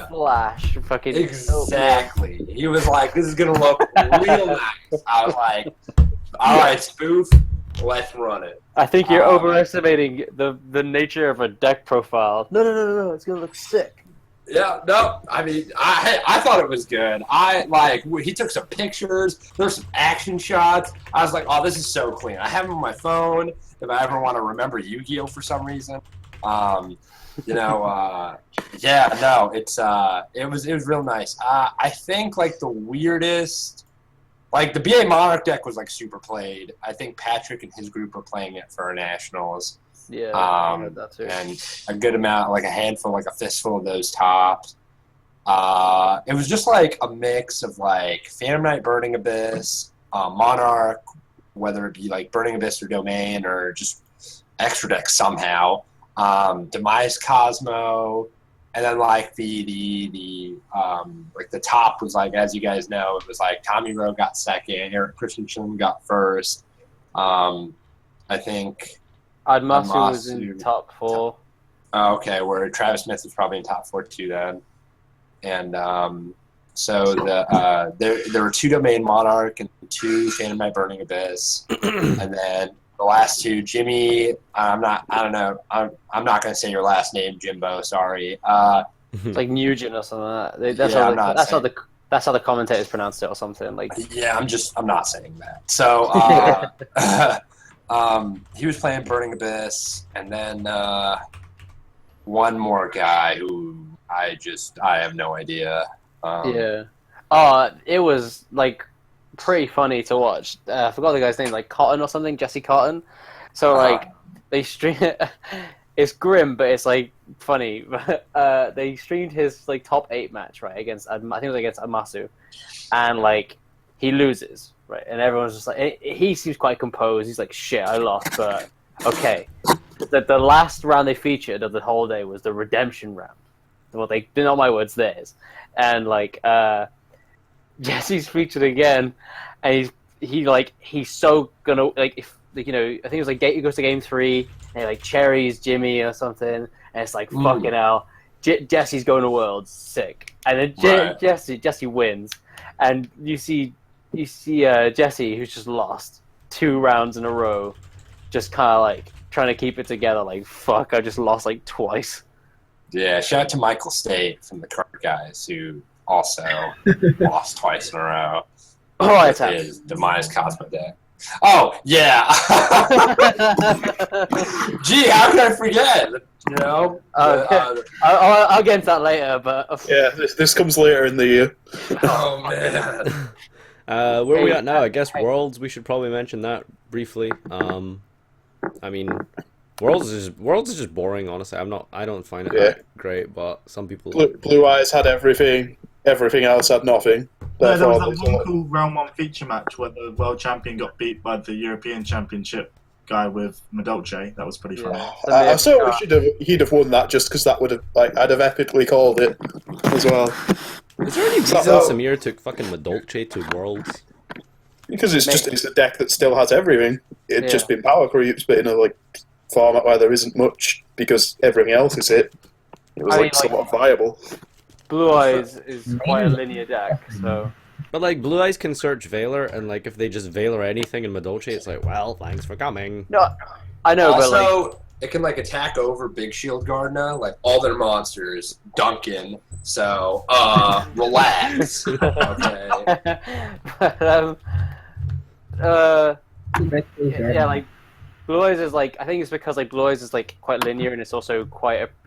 flash, fucking exactly. He was like, "This is gonna look real nice." I was like, "All right, spoof, let's run it." I think you're overestimating the nature of a deck profile. No, it's gonna look sick. Yeah, no, I mean, I thought it was good. He took some pictures. There's some action shots. I was like, "Oh, this is so clean." I have them on my phone if I ever want to remember Yu-Gi-Oh for some reason. It was real nice. I think like the weirdest, like the BA Monarch deck was like super played. I think Patrick and his group were playing it for our nationals. Yeah, I heard that too. And a good amount, like a handful, like a fistful of those tops. It was just like a mix of like Phantom Knight, Burning Abyss, Monarch, whether it be like Burning Abyss or Domain or just extra deck somehow. Demise Kozmo, and then like the top was like, as you guys know, it was like Tommy Rowe got second, Eric Christensen got first. I think Admasu was in top 4. Oh, okay, where Travis Smith is probably in top 4 too then. And so there were 2 Domain Monarch and 2 Phantom Knight Burning Abyss, and then the last 2, Jimmy. I'm not going to say your last name, Jimbo. Sorry. It's like Nugent or something. That's how the commentators pronounced it or something. Like. Yeah, I'm not saying that. So he was playing Burning Abyss, and then one more guy who I have no idea. Yeah. It was like pretty funny to watch. I forgot the guy's name, like Cotton or something, Jesse Cotton. So like they stream it. It's grim, but it's like funny. They streamed his like top 8 match right against I think it was against Amasu, and like he loses right, and everyone's just like he seems quite composed. He's like, shit, I lost, but okay. The last round they featured of the whole day was the redemption round. Well, they're not my words, theirs, and like. Jesse's featured again, and he's so gonna like if like, you know, I think it was like he goes to game 3 and like cherries Jimmy or something, and it's like fucking hell, Jesse's going to Worlds, sick, and then Jesse wins, and you see Jesse who's just lost 2 rounds in a row, just kind of like trying to keep it together, like fuck, I just lost like twice. Yeah, shout out to Michael State from the Card Guys who also lost twice in a row. Oh, it's his Demise Cosmo deck. Oh, yeah. Gee, how could I forget? You know? I'll get into that later, but... Yeah, this comes later in the year. Oh, man. Where are we at now? I guess Worlds, we should probably mention that briefly. I mean... Worlds is just boring, honestly. I don't find it that great, but some people... Blue Eyes had everything else had nothing. No, there was that one cool round 1 feature match where the world champion got beat by the European Championship guy with Madolce. That was pretty funny. I thought he'd have won that just because that would have I'd have epically called it as well. Is there any reason Samir took fucking Madolche to Worlds? Because it's a deck that still has everything. It'd just been power creeps, but in a like format where there isn't much because everything else is hit. It was somewhat viable. Blue Eyes is quite a linear deck, so. But like Blue Eyes can search Valor, and like if they just Valor anything in Madolche, it's like, well, thanks for coming. No, I know, also, but like it can like attack over Big Shield Guard now, like all their monsters, Duncan. So, relax. Okay. But, yeah, like Blue Eyes is like, I think it's because like Blue Eyes is like quite linear, and it's also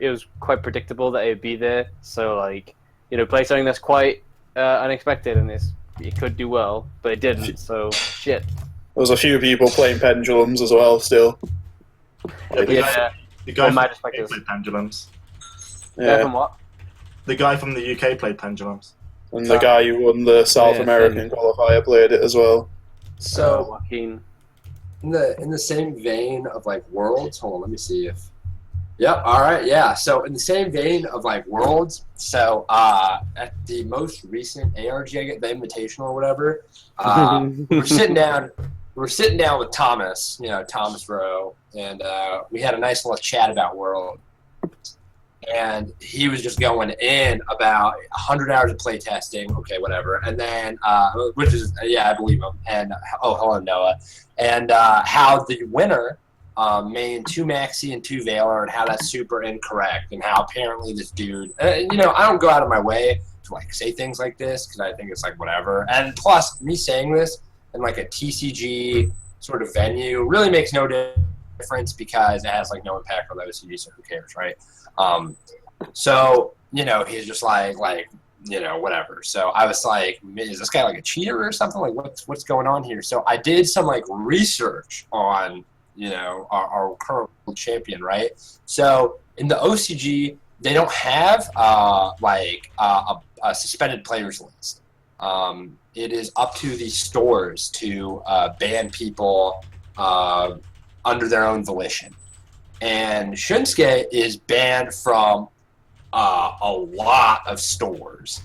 it was quite predictable that it'd be there. So like, you know, play something that's quite unexpected, and it could do well, but it didn't. So shit. There was a few people playing pendulums as well. Still. Yeah. The guy from my the UK perspective. played pendulums. Yeah. From what? The guy from the UK played pendulums. And the guy who won the South American qualifier played it as well. So, Joaquin. in the same vein of like Worlds, hold on, let me see if. Yep. All right. Yeah. So in the same vein of like Worlds, so at the most recent ARG, the Invitational or whatever, we're sitting down. We're sitting down with Thomas, Thomas Rowe, and we had a nice little chat about World. And he was just going in about 100 hours of play testing, okay, whatever. And then, which is, I believe him. And, hello, Noah. And how the winner main 2 Maxi and 2 Valor, and how that's super incorrect, and how apparently this dude, I don't go out of my way to, like, say things like this, because I think it's, like, whatever. And plus, me saying this in, like, a TCG sort of venue really makes no difference because it has, like, no impact on the OCG, so who cares, right? So, he's just like, whatever. So I was like, is this guy like a cheater or something? Like, what's going on here? So I did some like research on, our current world champion, right? So in the OCG, they don't have a suspended players list. It is up to the stores to ban people under their own volition. And Shinsuke is banned from a lot of stores.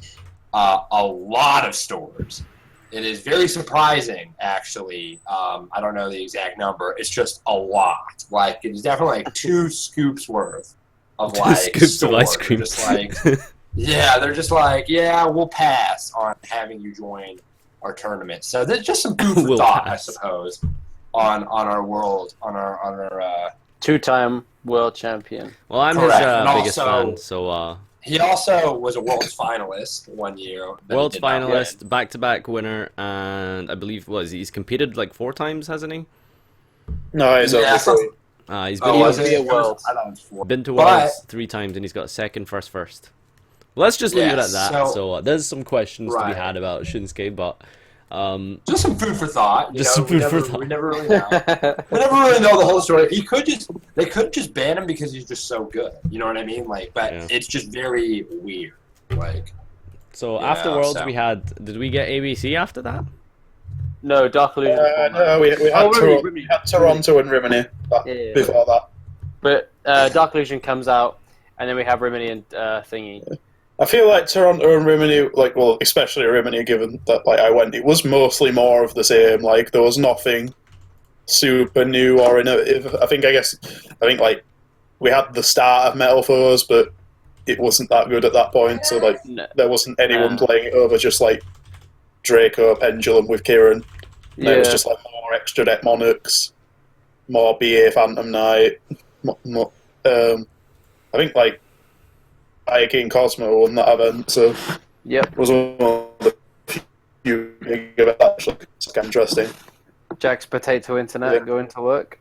It is very surprising, actually. I don't know the exact number. It's just a lot. Like, it's definitely like 2 scoops worth of like scoops of ice cream. Just like, yeah, they're just like, yeah, we'll pass on having you join our tournament. So there's just some food for thought, I suppose, on our world, on our 2-time world champion. Well, I'm Correct. his biggest fan, so... He also was a Worlds finalist one year. Worlds finalist, back-to-back winner, and I believe, he's competed like 4 times, hasn't he? No, he's over 3. He's been to Worlds 3 times, and he's got first. Well, let's just leave it at that. So there's some questions to be had about Shinsuke, but... just some food for thought. We never really know. We never really know the whole story. They could just ban him because he's just so good. You know what I mean? Like, but it's just very weird. Like, so after Worlds, did we get ABC after that? No, Dark Illusion. No, we had Toronto and Rimini before that. But Dark Illusion comes out, and then we have Rimini and Thingy. I feel like Toronto and Rimini, especially Rimini, given that I went, it was mostly more of the same. Like, there was nothing super new or innovative. I think we had the start of Metal Foes, but it wasn't that good at that point. So there wasn't anyone playing it over just like Draco Pendulum with Kieran. And it was just like more extra deck Monarchs, more BA Phantom Knight. I think Ike and Kozmo won that event, so it was one of the few big events actually. It's kind of interesting. Jack's potato internet going to work.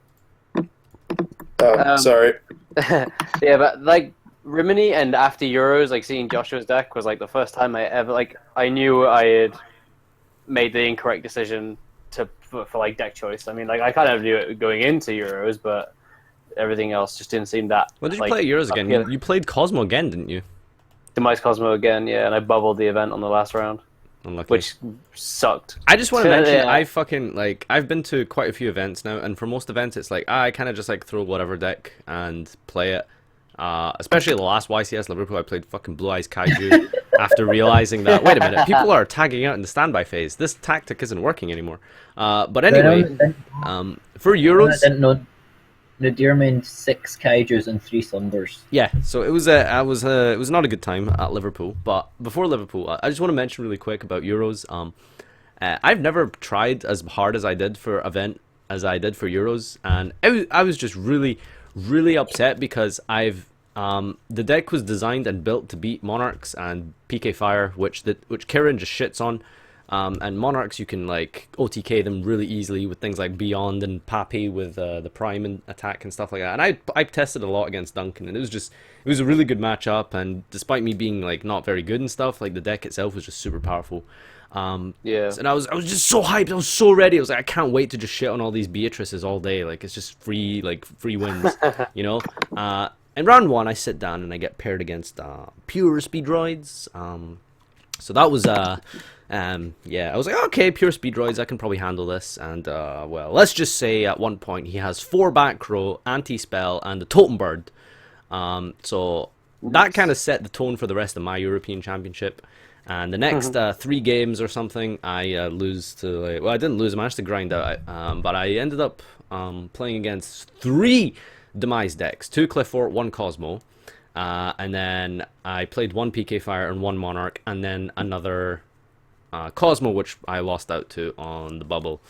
Sorry. Yeah, but like Rimini and after Euros, like seeing Joshua's deck was like the first time I ever I knew I had made the incorrect decision for like deck choice. I mean, I kind of knew it going into Euros, but everything else just didn't seem that. When did you play Euros again? You played Kozmo again, didn't you? Demise Kozmo again, yeah, and I bubbled the event on the last round. Unlucky. Which sucked. I just want to mention, I've been to quite a few events now, and for most events, it's I kind of just throw whatever deck and play it. Especially the last YCS Liverpool, I played fucking Blue Eyes Kaiju, after realizing that, wait a minute, people are tagging out in the standby phase. This tactic isn't working anymore. But anyway, for Euros, I didn't know Nadir made 6 kaijus and 3 thunders. yeah, so it was not a good time at Liverpool. But before Liverpool, I just want to mention really quick about Euros. I've never tried as hard as I did for event as I did for Euros, and I was just really upset because the deck was designed and built to beat Monarchs and PK Fire, which Kieran just shits on. And Monarchs, you can like OTK them really easily with things like Beyond and Pepe with the Prime and attack and stuff like that. And I tested a lot against Duncan, and it was a really good matchup. And despite me being like not very good and stuff, like the deck itself was just super powerful. Yeah. And I was just so hyped. I was so ready. I was like, I can't wait to just shit on all these Beatrices all day. Like it's just free wins, you know. In round 1, I sit down and I get paired against pure Speedroids. So that was yeah, I was like, okay, pure Speedroids, I can probably handle this. And well, let's just say at one point he has 4 back row, anti-spell, and the Totem Bird. So that kind of set the tone for the rest of my European Championship. And the next 3 games or something, I lose to, like, well, I didn't lose, I managed to grind out, but I ended up playing against 3 Demise decks, 2 Cliff Fort, 1 Kozmo, and then I played 1 PK Fire and 1 Monarch, and then another Kozmo, which I lost out to on the bubble.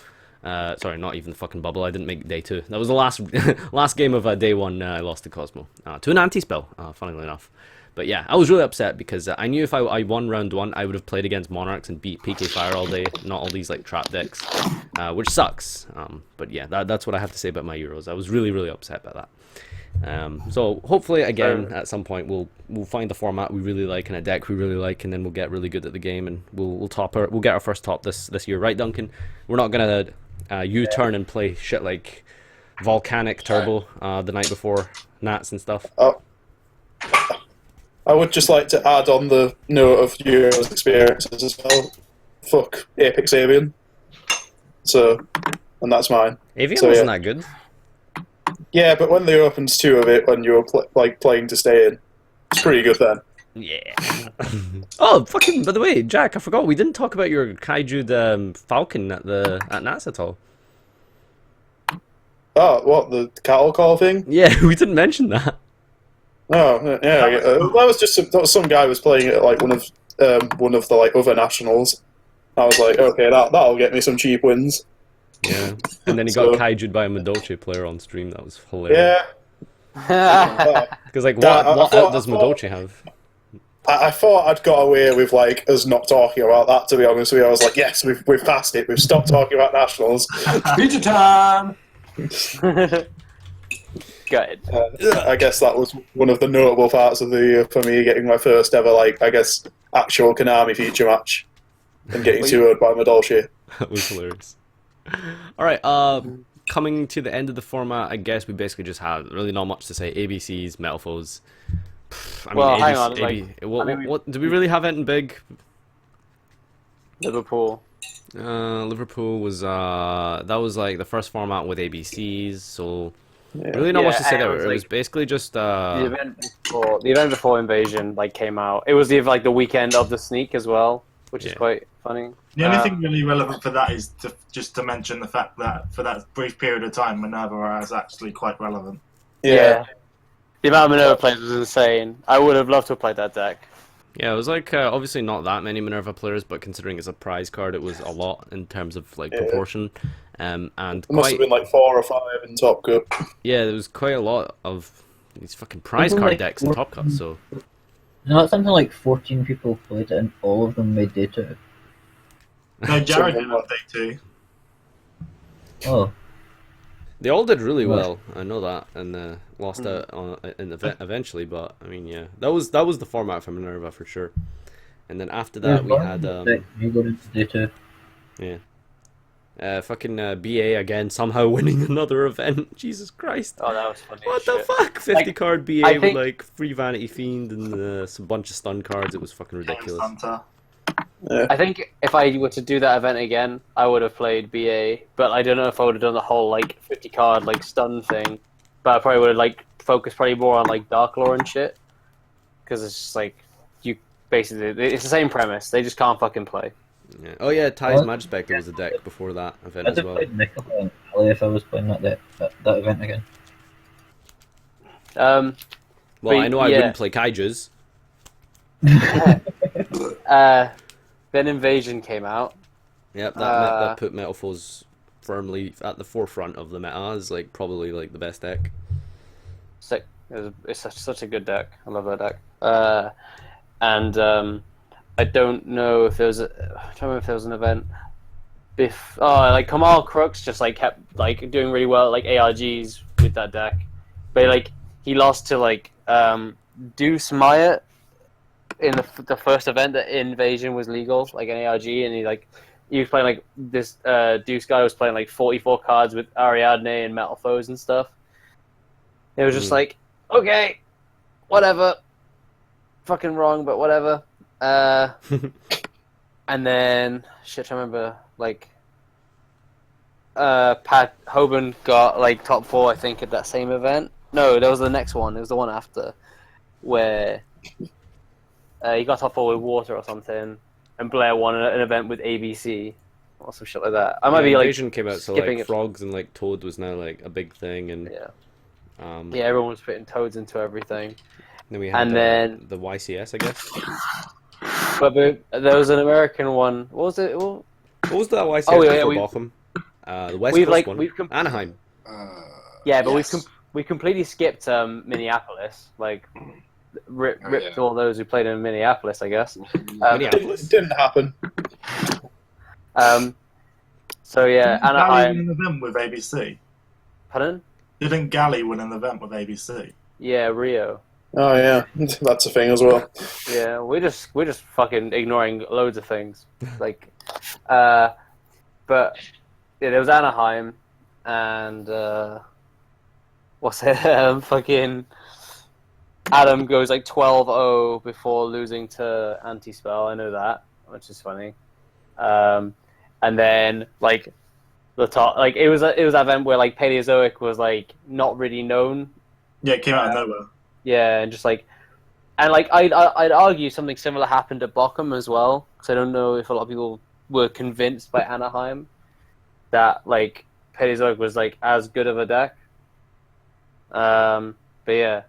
Sorry, not even the fucking bubble, I didn't make day 2. That was the last game of day 1, I lost to Kozmo, to an anti-spell, funnily enough. But yeah, I was really upset because I knew if I won round 1, I would have played against Monarchs and beat PK Fire all day, not all these like trap decks, which sucks. But yeah, that's what I have to say about my Euros. I was really upset by that. So hopefully again at some point we'll find the format we really like and a deck we really like, and then we'll get really good at the game and we'll get our first top this year, right, Duncan? We're not gonna U-turn and play shit like Volcanic Turbo the night before Nats and stuff. Oh. I would just like to add on the note of Euro's experiences as well. Fuck Apex Avian. So, and that's mine. Avian so, wasn't that good. Yeah, but when they opened 2 of it when you were playing to stay in, it's pretty good then. Yeah. Oh, fucking! By the way, Jack, I forgot we didn't talk about your Kaiju Falcon at Nats at all. Oh, what, the cattle call thing? Yeah, we didn't mention that. Oh, yeah. That was some guy was playing it at like one of the like other nationals. I was like, okay, that'll get me some cheap wins. Yeah, and then he got kaiju'd by a Madolche player on stream. That was hilarious. Yeah. Because like, what out does Madolche have? I thought I'd got away with like us not talking about that. To be honest with you, I was like, yes, we've passed it. We've stopped talking about nationals. Pizza time. Good. I guess that was one of the notable parts of the year for me, getting my first ever, like, I guess, actual Konami feature match and getting 2-0'd by Madolche. That was hilarious. Alright, coming to the end of the format, I guess we basically just had really not much to say. ABCs, Metalfoes. I mean, well, ABC, hang on. What did we really have anything big? Liverpool. Liverpool was that was like the first format with ABCs, so really not much to say there. It was basically just the event before Invasion came out. It was the weekend of the sneak as well, which is quite funny. The only thing really relevant for that is just to mention the fact that for that brief period of time, Minerva is actually quite relevant. Yeah. The amount of Minerva players was insane. I would have loved to have played that deck. Yeah, it was like obviously not that many Minerva players, but considering it's a prize card, it was a lot in terms of proportion. And it must have been like 4 or 5 in Top Cup. Yeah, there was quite a lot of these fucking prize card decks in Top Cup. So no, it's something like 14 people played it, and all of them made day 2. No, Jared did on day 2. Oh. They all did really well. I know that, and lost out on eventually. But I mean, yeah, that was the format for Minerva for sure. And then after that, we had you got into day 2. Yeah. Fucking BA again, somehow winning another event. Jesus Christ! Oh, that was funny. What the fuck? 50 card BA with like free Vanity Fiend and some bunch of stun cards. It was fucking ridiculous. I think if I were to do that event again, I would have played BA, but I don't know if I would have done the whole 50 card stun thing. But I probably would have focused probably more on Dark Lore and shit, because it's just basically, it's the same premise. They just can't fucking play. Yeah. Oh yeah, Ty's Well, Magispector was a deck before that event I'd as have well. played Nicola and Ali if I was playing that event again. Um, Well, but I know I yeah. wouldn't play Kaijus. Then Invasion came out. Yep, that put Metal Foes firmly at the forefront of the meta as like probably like the best deck. Sick. It's such a good deck. I love that deck. And I don't know if there was an event. Like Kamal Crooks just like kept like doing really well at, like ARGs with that deck, but like he lost to like Deuce Myatt in the first event that Invasion was legal, like an ARG, and he was playing like this Deuce guy was playing like 44 cards with Ariadne and Metal Foes and stuff. It was just like, okay, whatever, fucking wrong, but whatever. And then shit, I remember like Pat Hoban got like top 4, I think, at that same event. No, that was the next one. It was the one after where he got top 4 with Water or something, and Blair won an event with ABC or some shit like that. I might be like Invasion came out, so skipping like it. Frogs and like Toad was now like a big thing, and yeah, everyone was putting Toads into everything. then we had And then the YCS, I guess. but there was an American one. What was it? What was that YCS Oh, yeah, before Bochum? The West we've, Coast like, one. Anaheim. Yeah, but yes. we completely skipped Minneapolis. Like, ripped yeah. to all those who played in Minneapolis, I guess. Minneapolis. It didn't happen. So yeah, Didn't Gally Anaheim. win an event with ABC? Pardon? Didn't Gally win an event with ABC? Yeah, Rio. Oh yeah, that's a thing as well. Yeah, we're just fucking ignoring loads of things. Like, but yeah, there was Anaheim, and what's it? Fucking Adam goes like 12-0 before losing to Anti-Spell. I know that, which is funny. And then like the top, like it was that event where like Paleozoic was like not really known. Yeah, it came out of nowhere. Yeah, and just like, and like I'd argue something similar happened at Bochum as well, because I don't know if a lot of people were convinced by Anaheim that like Paleozoic was like as good of a deck. But yeah,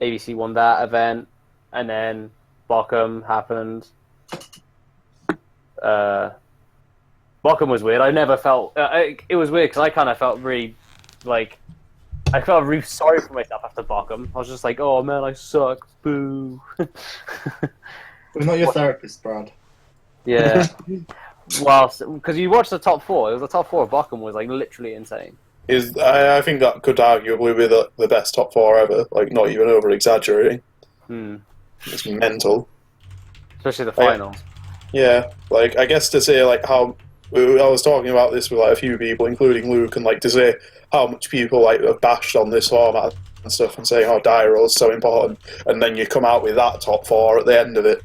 ABC won that event, and then Bochum happened. Bochum was weird. I never felt it was weird because I kind of felt really like. I felt really sorry for myself after Bochum. I was just like, oh man, I suck. Boo. We're not your therapist, Brad. Yeah. Well, because you watched the top 4. It was the top 4 of Bochum was like literally insane. I think that could arguably be the best top 4 ever. Like, not even over exaggerating. It's mental. Especially the finals. Yeah, like I guess to say like how I was talking about this with like a few people, including Luke, and like to say how much people like have bashed on this format and stuff, and saying how die roll is so important, and then you come out with that top 4 at the end of it.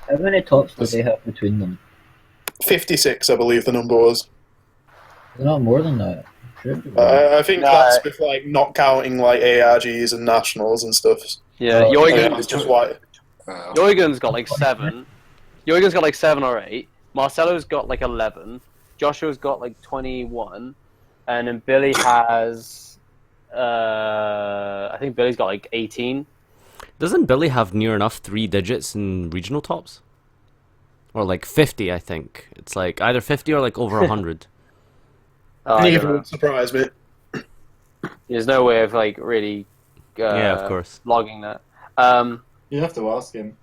How many tops did they have between them? 56, I believe the number was. They're not more than that. Sure. I think that's with like not counting like ARGs and nationals and stuff. Yeah, I think Eugen's it's just why. Eugen's got like 7. Eugen's got like 7 or 8. Marcelo's got like 11. Joshua's got like 21. And then Billy has... I think Billy's got like 18. Doesn't Billy have near enough 3 digits in regional tops? Or like 50, I think. It's like either 50 or like over 100. Neither would surprise me. There's no way of like really yeah, of course. logging that. You have to ask him.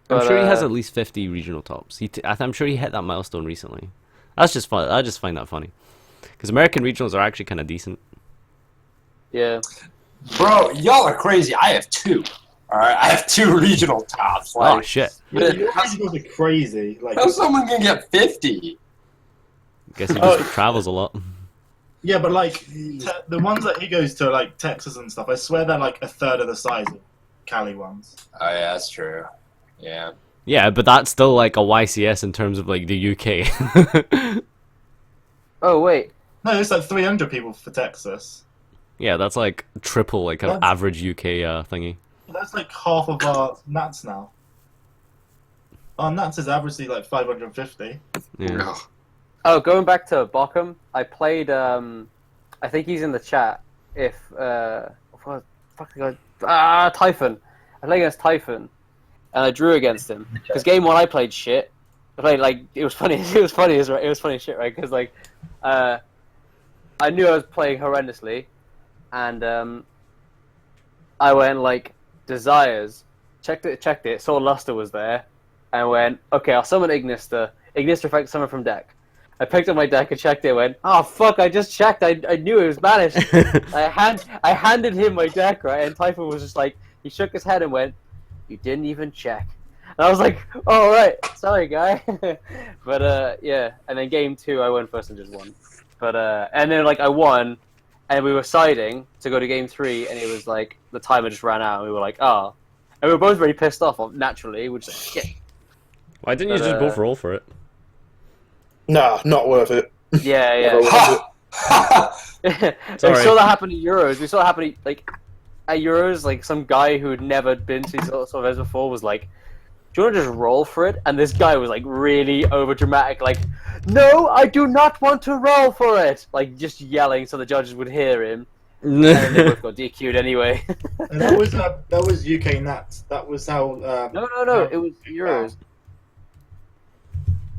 I'm But, sure he has at least 50 regional tops. I'm sure he hit that milestone recently. That's just fun. I just find that funny. Because American regionals are actually kind of decent. Yeah. Bro, y'all are crazy. I have 2. Alright, I have 2 regional tops. Like, Oh, shit. Yeah, your regionals are crazy. Like, how someone can get 50? Guess he just travels a lot. yeah, but like the ones that he goes to, like Texas and stuff, I swear they're like a third of the size of Cali ones. Oh yeah, that's true. Yeah. Yeah, but that's still like a YCS in terms of like the UK. Oh, wait. No, it's like 300 people for Texas. Yeah, that's like triple like an average UK thingy. That's like half of our Nats now. Our Nats is averagely like 550. Yeah. Oh, going back to Bochum, I played. I think he's in the chat. If Typhon. I played against Typhon, and I drew against him because game one I played shit. I played like it was funny. It was funny as shit, right? Because like, I knew I was playing horrendously, and I went like Desires, checked it, saw Luster was there, and went okay. I'll summon Ignister. Ignister effect summon from deck. I picked up my deck and checked it and went, oh fuck, I just checked, I knew it was banished. I handed him my deck, right, and Typhon was just like, he shook his head and went, you didn't even check. And I was like, oh right, sorry guy. But yeah, and then game 2 I went first and just won. But and then like I won, and we were siding to go to game 3, and it was like, the timer just ran out, and we were like, oh. And we were both very pissed off, naturally, which is like, shit. Why didn't you just both roll for it? Nah, not worth it. Yeah. We saw that happen at Euros. We saw that happen at Euros. Like some guy who had never been to these sort of events before was like, "Do you want to just roll for it?" And this guy was like really over dramatic, like, "No, I do not want to roll for it!" Like just yelling so the judges would hear him. And then they both got DQ'd anyway. And that was UK Nats. That was how. No. It was Euros.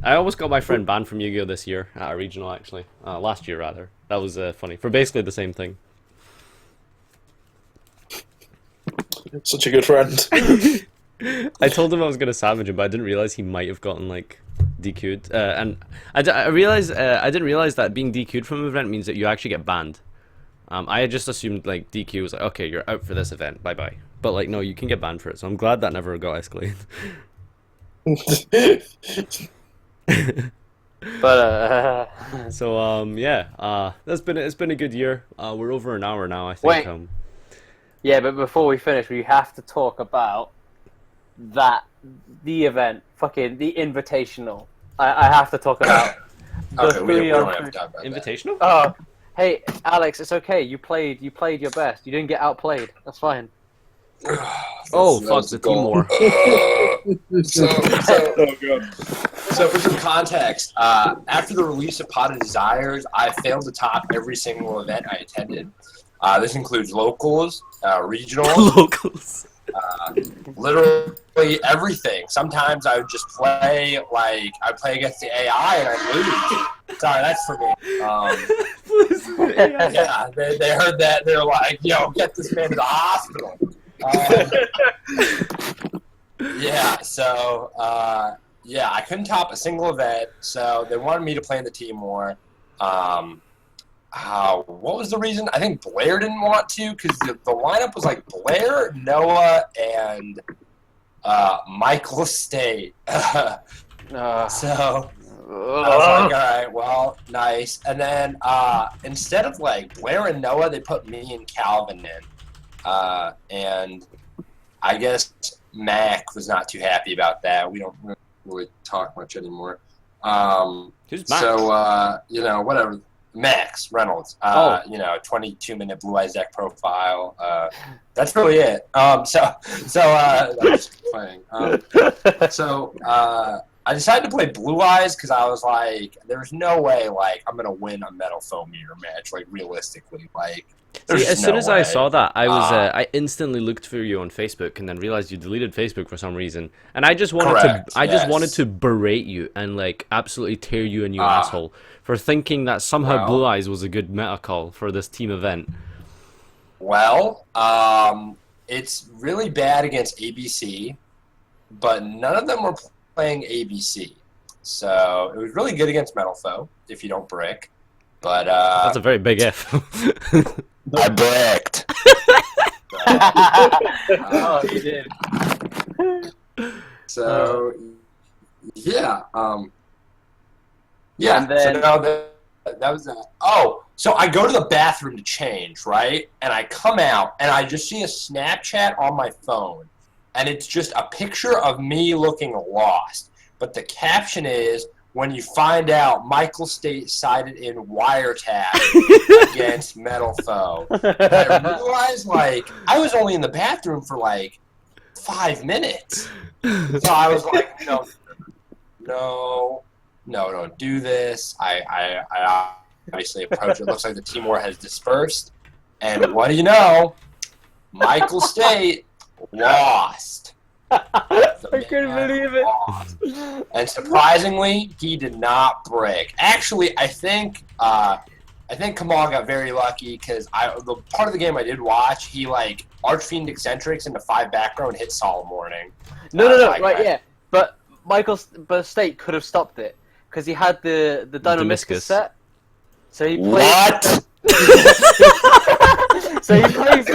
I almost got my friend banned from Yu-Gi-Oh! This year at a regional, actually. Last year, rather. That was funny. For basically the same thing. Such a good friend. I told him I was going to savage him, but I didn't realize he might have gotten, like, DQ'd. And I didn't realize that being DQ'd from an event means that you actually get banned. I had just assumed, like, DQ was like, okay, you're out for this event. Bye-bye. But, like, no, you can get banned for it. So I'm glad that never got escalated. But so yeah, it's been a good year. We're over an hour now, I think. Wait. Yeah, but before we finish, we have to talk about the event, fucking the Invitational. I have to talk about Okay, we don't have to talk about Invitational? Oh, hey Alex, it's okay. You played your best. You didn't get outplayed. That's fine. Oh fuck, the team war. So for some context, after the release of Pot of Desires, I failed to top every single event I attended. This includes locals, regionals, Locals. literally everything. Sometimes I would just play, like, I'd play against the AI and I'd lose. Sorry, that's for me. Yeah, they heard that. They're like, yo, get this man to the hospital. Yeah, so, yeah, I couldn't top a single event, so they wanted me to play in the team war. What was the reason? I think Blair didn't want to, because the lineup was like Blair, Noah, and Michael State. So I was like, all right, well, nice. And then instead of like Blair and Noah, they put me and Calvin in. And I guess Mac was not too happy about that. We don't really talk much anymore. Who's Mac? So, you know, whatever. Max Reynolds, 22-minute Blue Eyes deck profile. That's really it. I'm just playing. I decided to play Blue Eyes because I was like, there's no way, like, I'm gonna win a Metal Foam Meter match, like, realistically, like. See, as soon as way. I saw that, I instantly looked for you on Facebook and then realized you deleted Facebook for some reason. And I just wanted to berate you and like absolutely tear you a new asshole for thinking that somehow Blue Eyes was a good meta call for this team event. Well, it's really bad against ABC, but none of them were playing ABC. So it was really good against Metal Foe if you don't brick. But that's a very big if. I bricked. Oh, you did. So, yeah. Yeah, and then, so no, that was that. Oh, so I go to the bathroom to change, right? And I come out, and I just see a Snapchat on my phone. And it's just a picture of me looking lost. But the caption is, when you find out Michael State sided in wiretap against Metal Foe. And I realized, like, I was only in the bathroom for, like, 5 minutes. So I was like, no, don't do this. I obviously approach it. Looks like the team war has dispersed. And what do you know? Michael State lost. I couldn't believe it. Lost. And surprisingly, he did not break. Actually, I think Kamal got very lucky because the part of the game I did watch, he like Archfiend Eccentrics into 5 back row and hit Solemn Warning. No, yeah. But State could have stopped it because he had the Dynamiscus set. So he plays. What? So he plays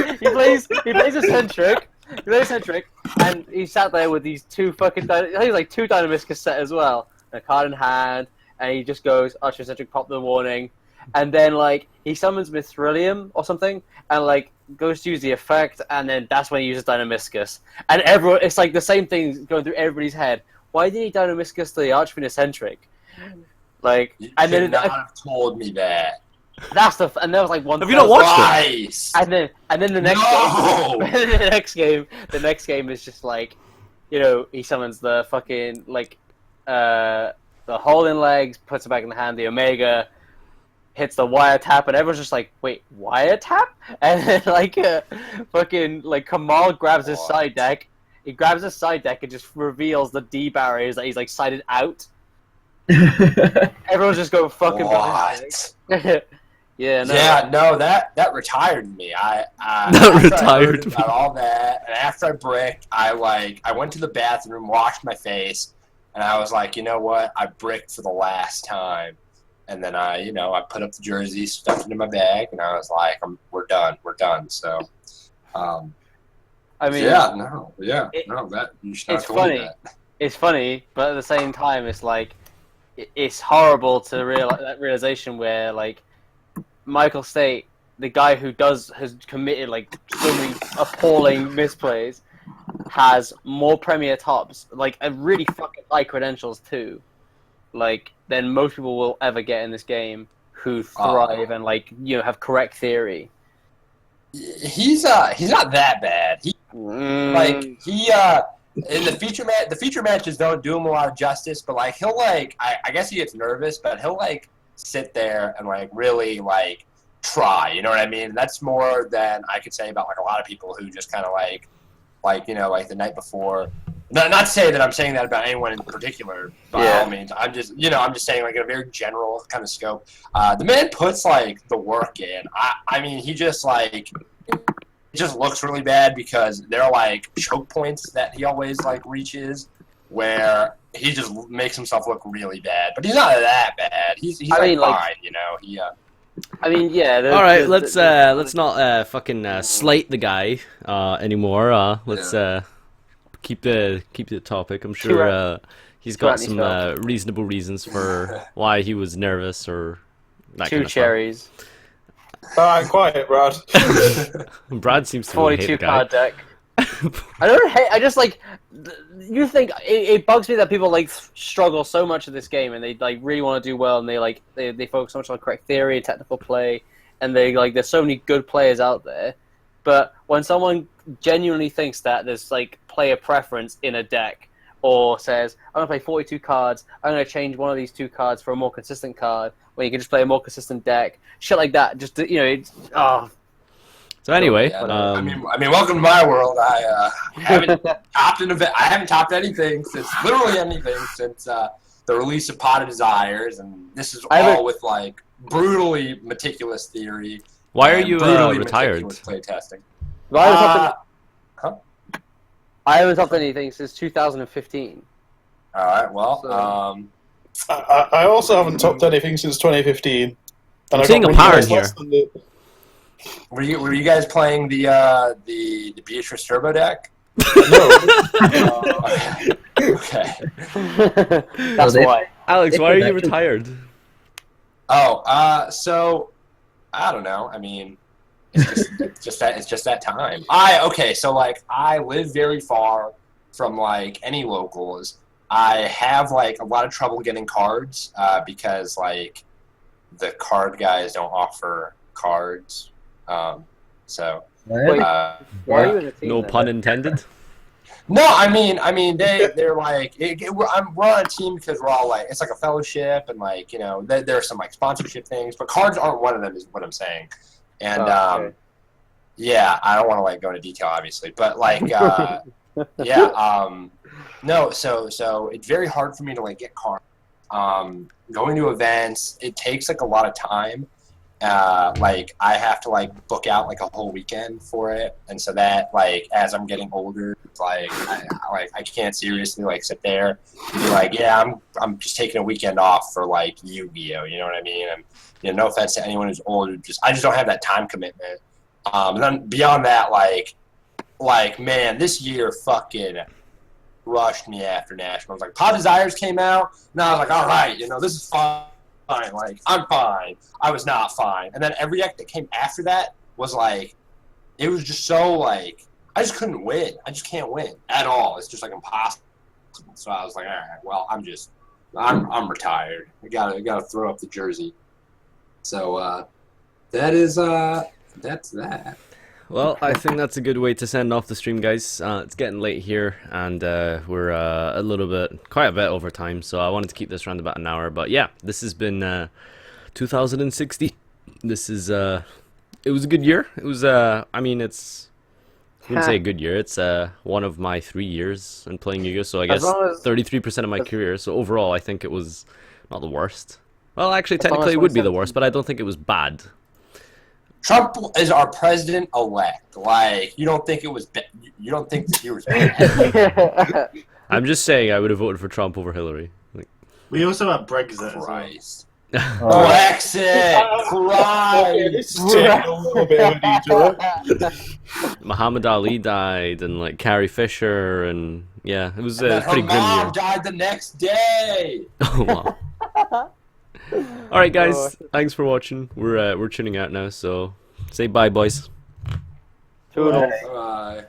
Eccentric. He plays Eccentric, and he sat there with these 2 fucking. I think it's like 2 Dynamiscus set as well, a card in hand, and he just goes Eccentric, pop the warning, and then like he summons Mithrilium or something, and like goes to use the effect, and then that's when he uses Dynamiscus, and everyone. It's like the same thing going through everybody's head. Why did he Dynamiscus the Archfiend Eccentric? Like, You and should then not have told me that. that's the and there was like one. Have you not watched it? Nice. And then the next No! game, the next game is just like, he summons the fucking like, the hole in legs, puts it back in the hand, the Omega, hits the wire tap, and everyone's just like, wait, wire tap? And then like, fucking like Kamal grabs his side deck. He grabs his side deck and just reveals the D barriers that he's like sided out. Everyone's just going fucking What? Yeah, no. Yeah, no, that retired me. That after retired I learned about all that, and after I bricked, I went to the bathroom, washed my face, and I was like, you know what? I bricked for the last time. And then I put up the jersey, stuffed it in my bag, and I was like, we're done. So, I mean, that you should not it's have told funny. me that. It's funny, but at the same time, it's like it's horrible to that realization where like Michael State, the guy who has committed like so many appalling misplays, has more Premier tops, like a really fucking high credentials too, like than most people will ever get in this game who thrive and like have correct theory. He's not that bad. In the feature matches don't do him a lot of justice, but like he'll like I guess he gets nervous, but he'll like sit there and like really like try, you know what I mean? And that's more than I could say about like a lot of people who just kind of like the night before. Not to say that I'm saying that about anyone in particular by all means. I'm just saying like in a very general kind of scope. The man puts like the work in. I mean he just like. It just looks really bad because there are like choke points that he always like reaches where he just makes himself look really bad. But he's not that bad. He's fine, He I mean, yeah. All right, let's not fucking slate the guy anymore. Let's keep the topic. I'm sure he's got some reasonable reasons for why he was nervous or that kind of cherries. Alright, quiet, Brad. Brad seems to 42 hate the guy. card deck. I don't hate. I just like. You think it bugs me that people like struggle so much in this game, and they like really want to do well, and they focus so much on correct theory and technical play, and they like there's so many good players out there, but when someone genuinely thinks that there's like player preference in a deck, or says I'm gonna play 42 cards, I'm gonna change one of these 2 cards for a more consistent card, when you can just play a more consistent deck, shit like that. Just it's So anyway, I mean, welcome to my world. I haven't topped anything since the release of Pot of Desires, and this is all with like brutally meticulous theory. Why are you brutally retired? meticulous play testing. I haven't topped anything since 2015. All right, well, I also haven't topped anything since 2015. And I'm seeing a pattern here. Were you guys playing the Beatrice Turbo deck? No. Okay. That's why. Alex, why are you retired? So I don't know. I mean, it's just that time. So like I live very far from like any locals. I have like a lot of trouble getting cards because like the card guys don't offer cards. Wait, why are you in a team? No pun intended. No, I mean, they're like, we're on a team because we're all like, it's like a fellowship, and like, you know, there are some like sponsorship things, but cards aren't one of them, is what I'm saying. And Okay. yeah, I don't want to like go into detail, obviously, but like, yeah, no, so it's very hard for me to like get cards. Going to events, it takes like a lot of time. Like I have to like book out like a whole weekend for it, and so that like as I'm getting older, like I can't seriously like sit there and be like, yeah, I'm just taking a weekend off for like Yu-Gi-Oh, you know what I mean? And you know, no offense to anyone who's older, I just don't have that time commitment. And then beyond that, like man, this year fucking rushed me after nationals. Like Pod Desires came out, and I was like, all right, you know, this is fine. Like I'm fine. I was not fine. And then every deck that came after that was like, it was just so like, I just couldn't win. I just can't win at all. It's just like impossible. So I was like, all right, well, I'm retired. I gotta throw up the jersey. So that's that. Well, I think that's a good way to send off the stream, guys. It's getting late here, and we're quite a bit over time, so I wanted to keep this around about an hour. But yeah, this has been 2060. This is it was a good year. It was I mean, I wouldn't say a good year. It's one of my 3 years in playing Yu-Gi-Oh, so I guess 33% of my career. So overall, I think it was not the worst. Well, actually, technically, it would be the worst, but I don't think it was bad. Trump is our president-elect. Like, you don't think it was you don't think that he was bad. I'm just saying I would have voted for Trump over Hillary. Like, We also have Brexit as well. Christ. Brexit! Christ! a little bit of each other. Muhammad Ali died, and like Carrie Fisher, and yeah, it was And a then pretty her grim mom year. died the next day! Oh, wow. All right, guys. Thanks for watching. We're tuning out now, so say bye, boys. Toodles. Bye.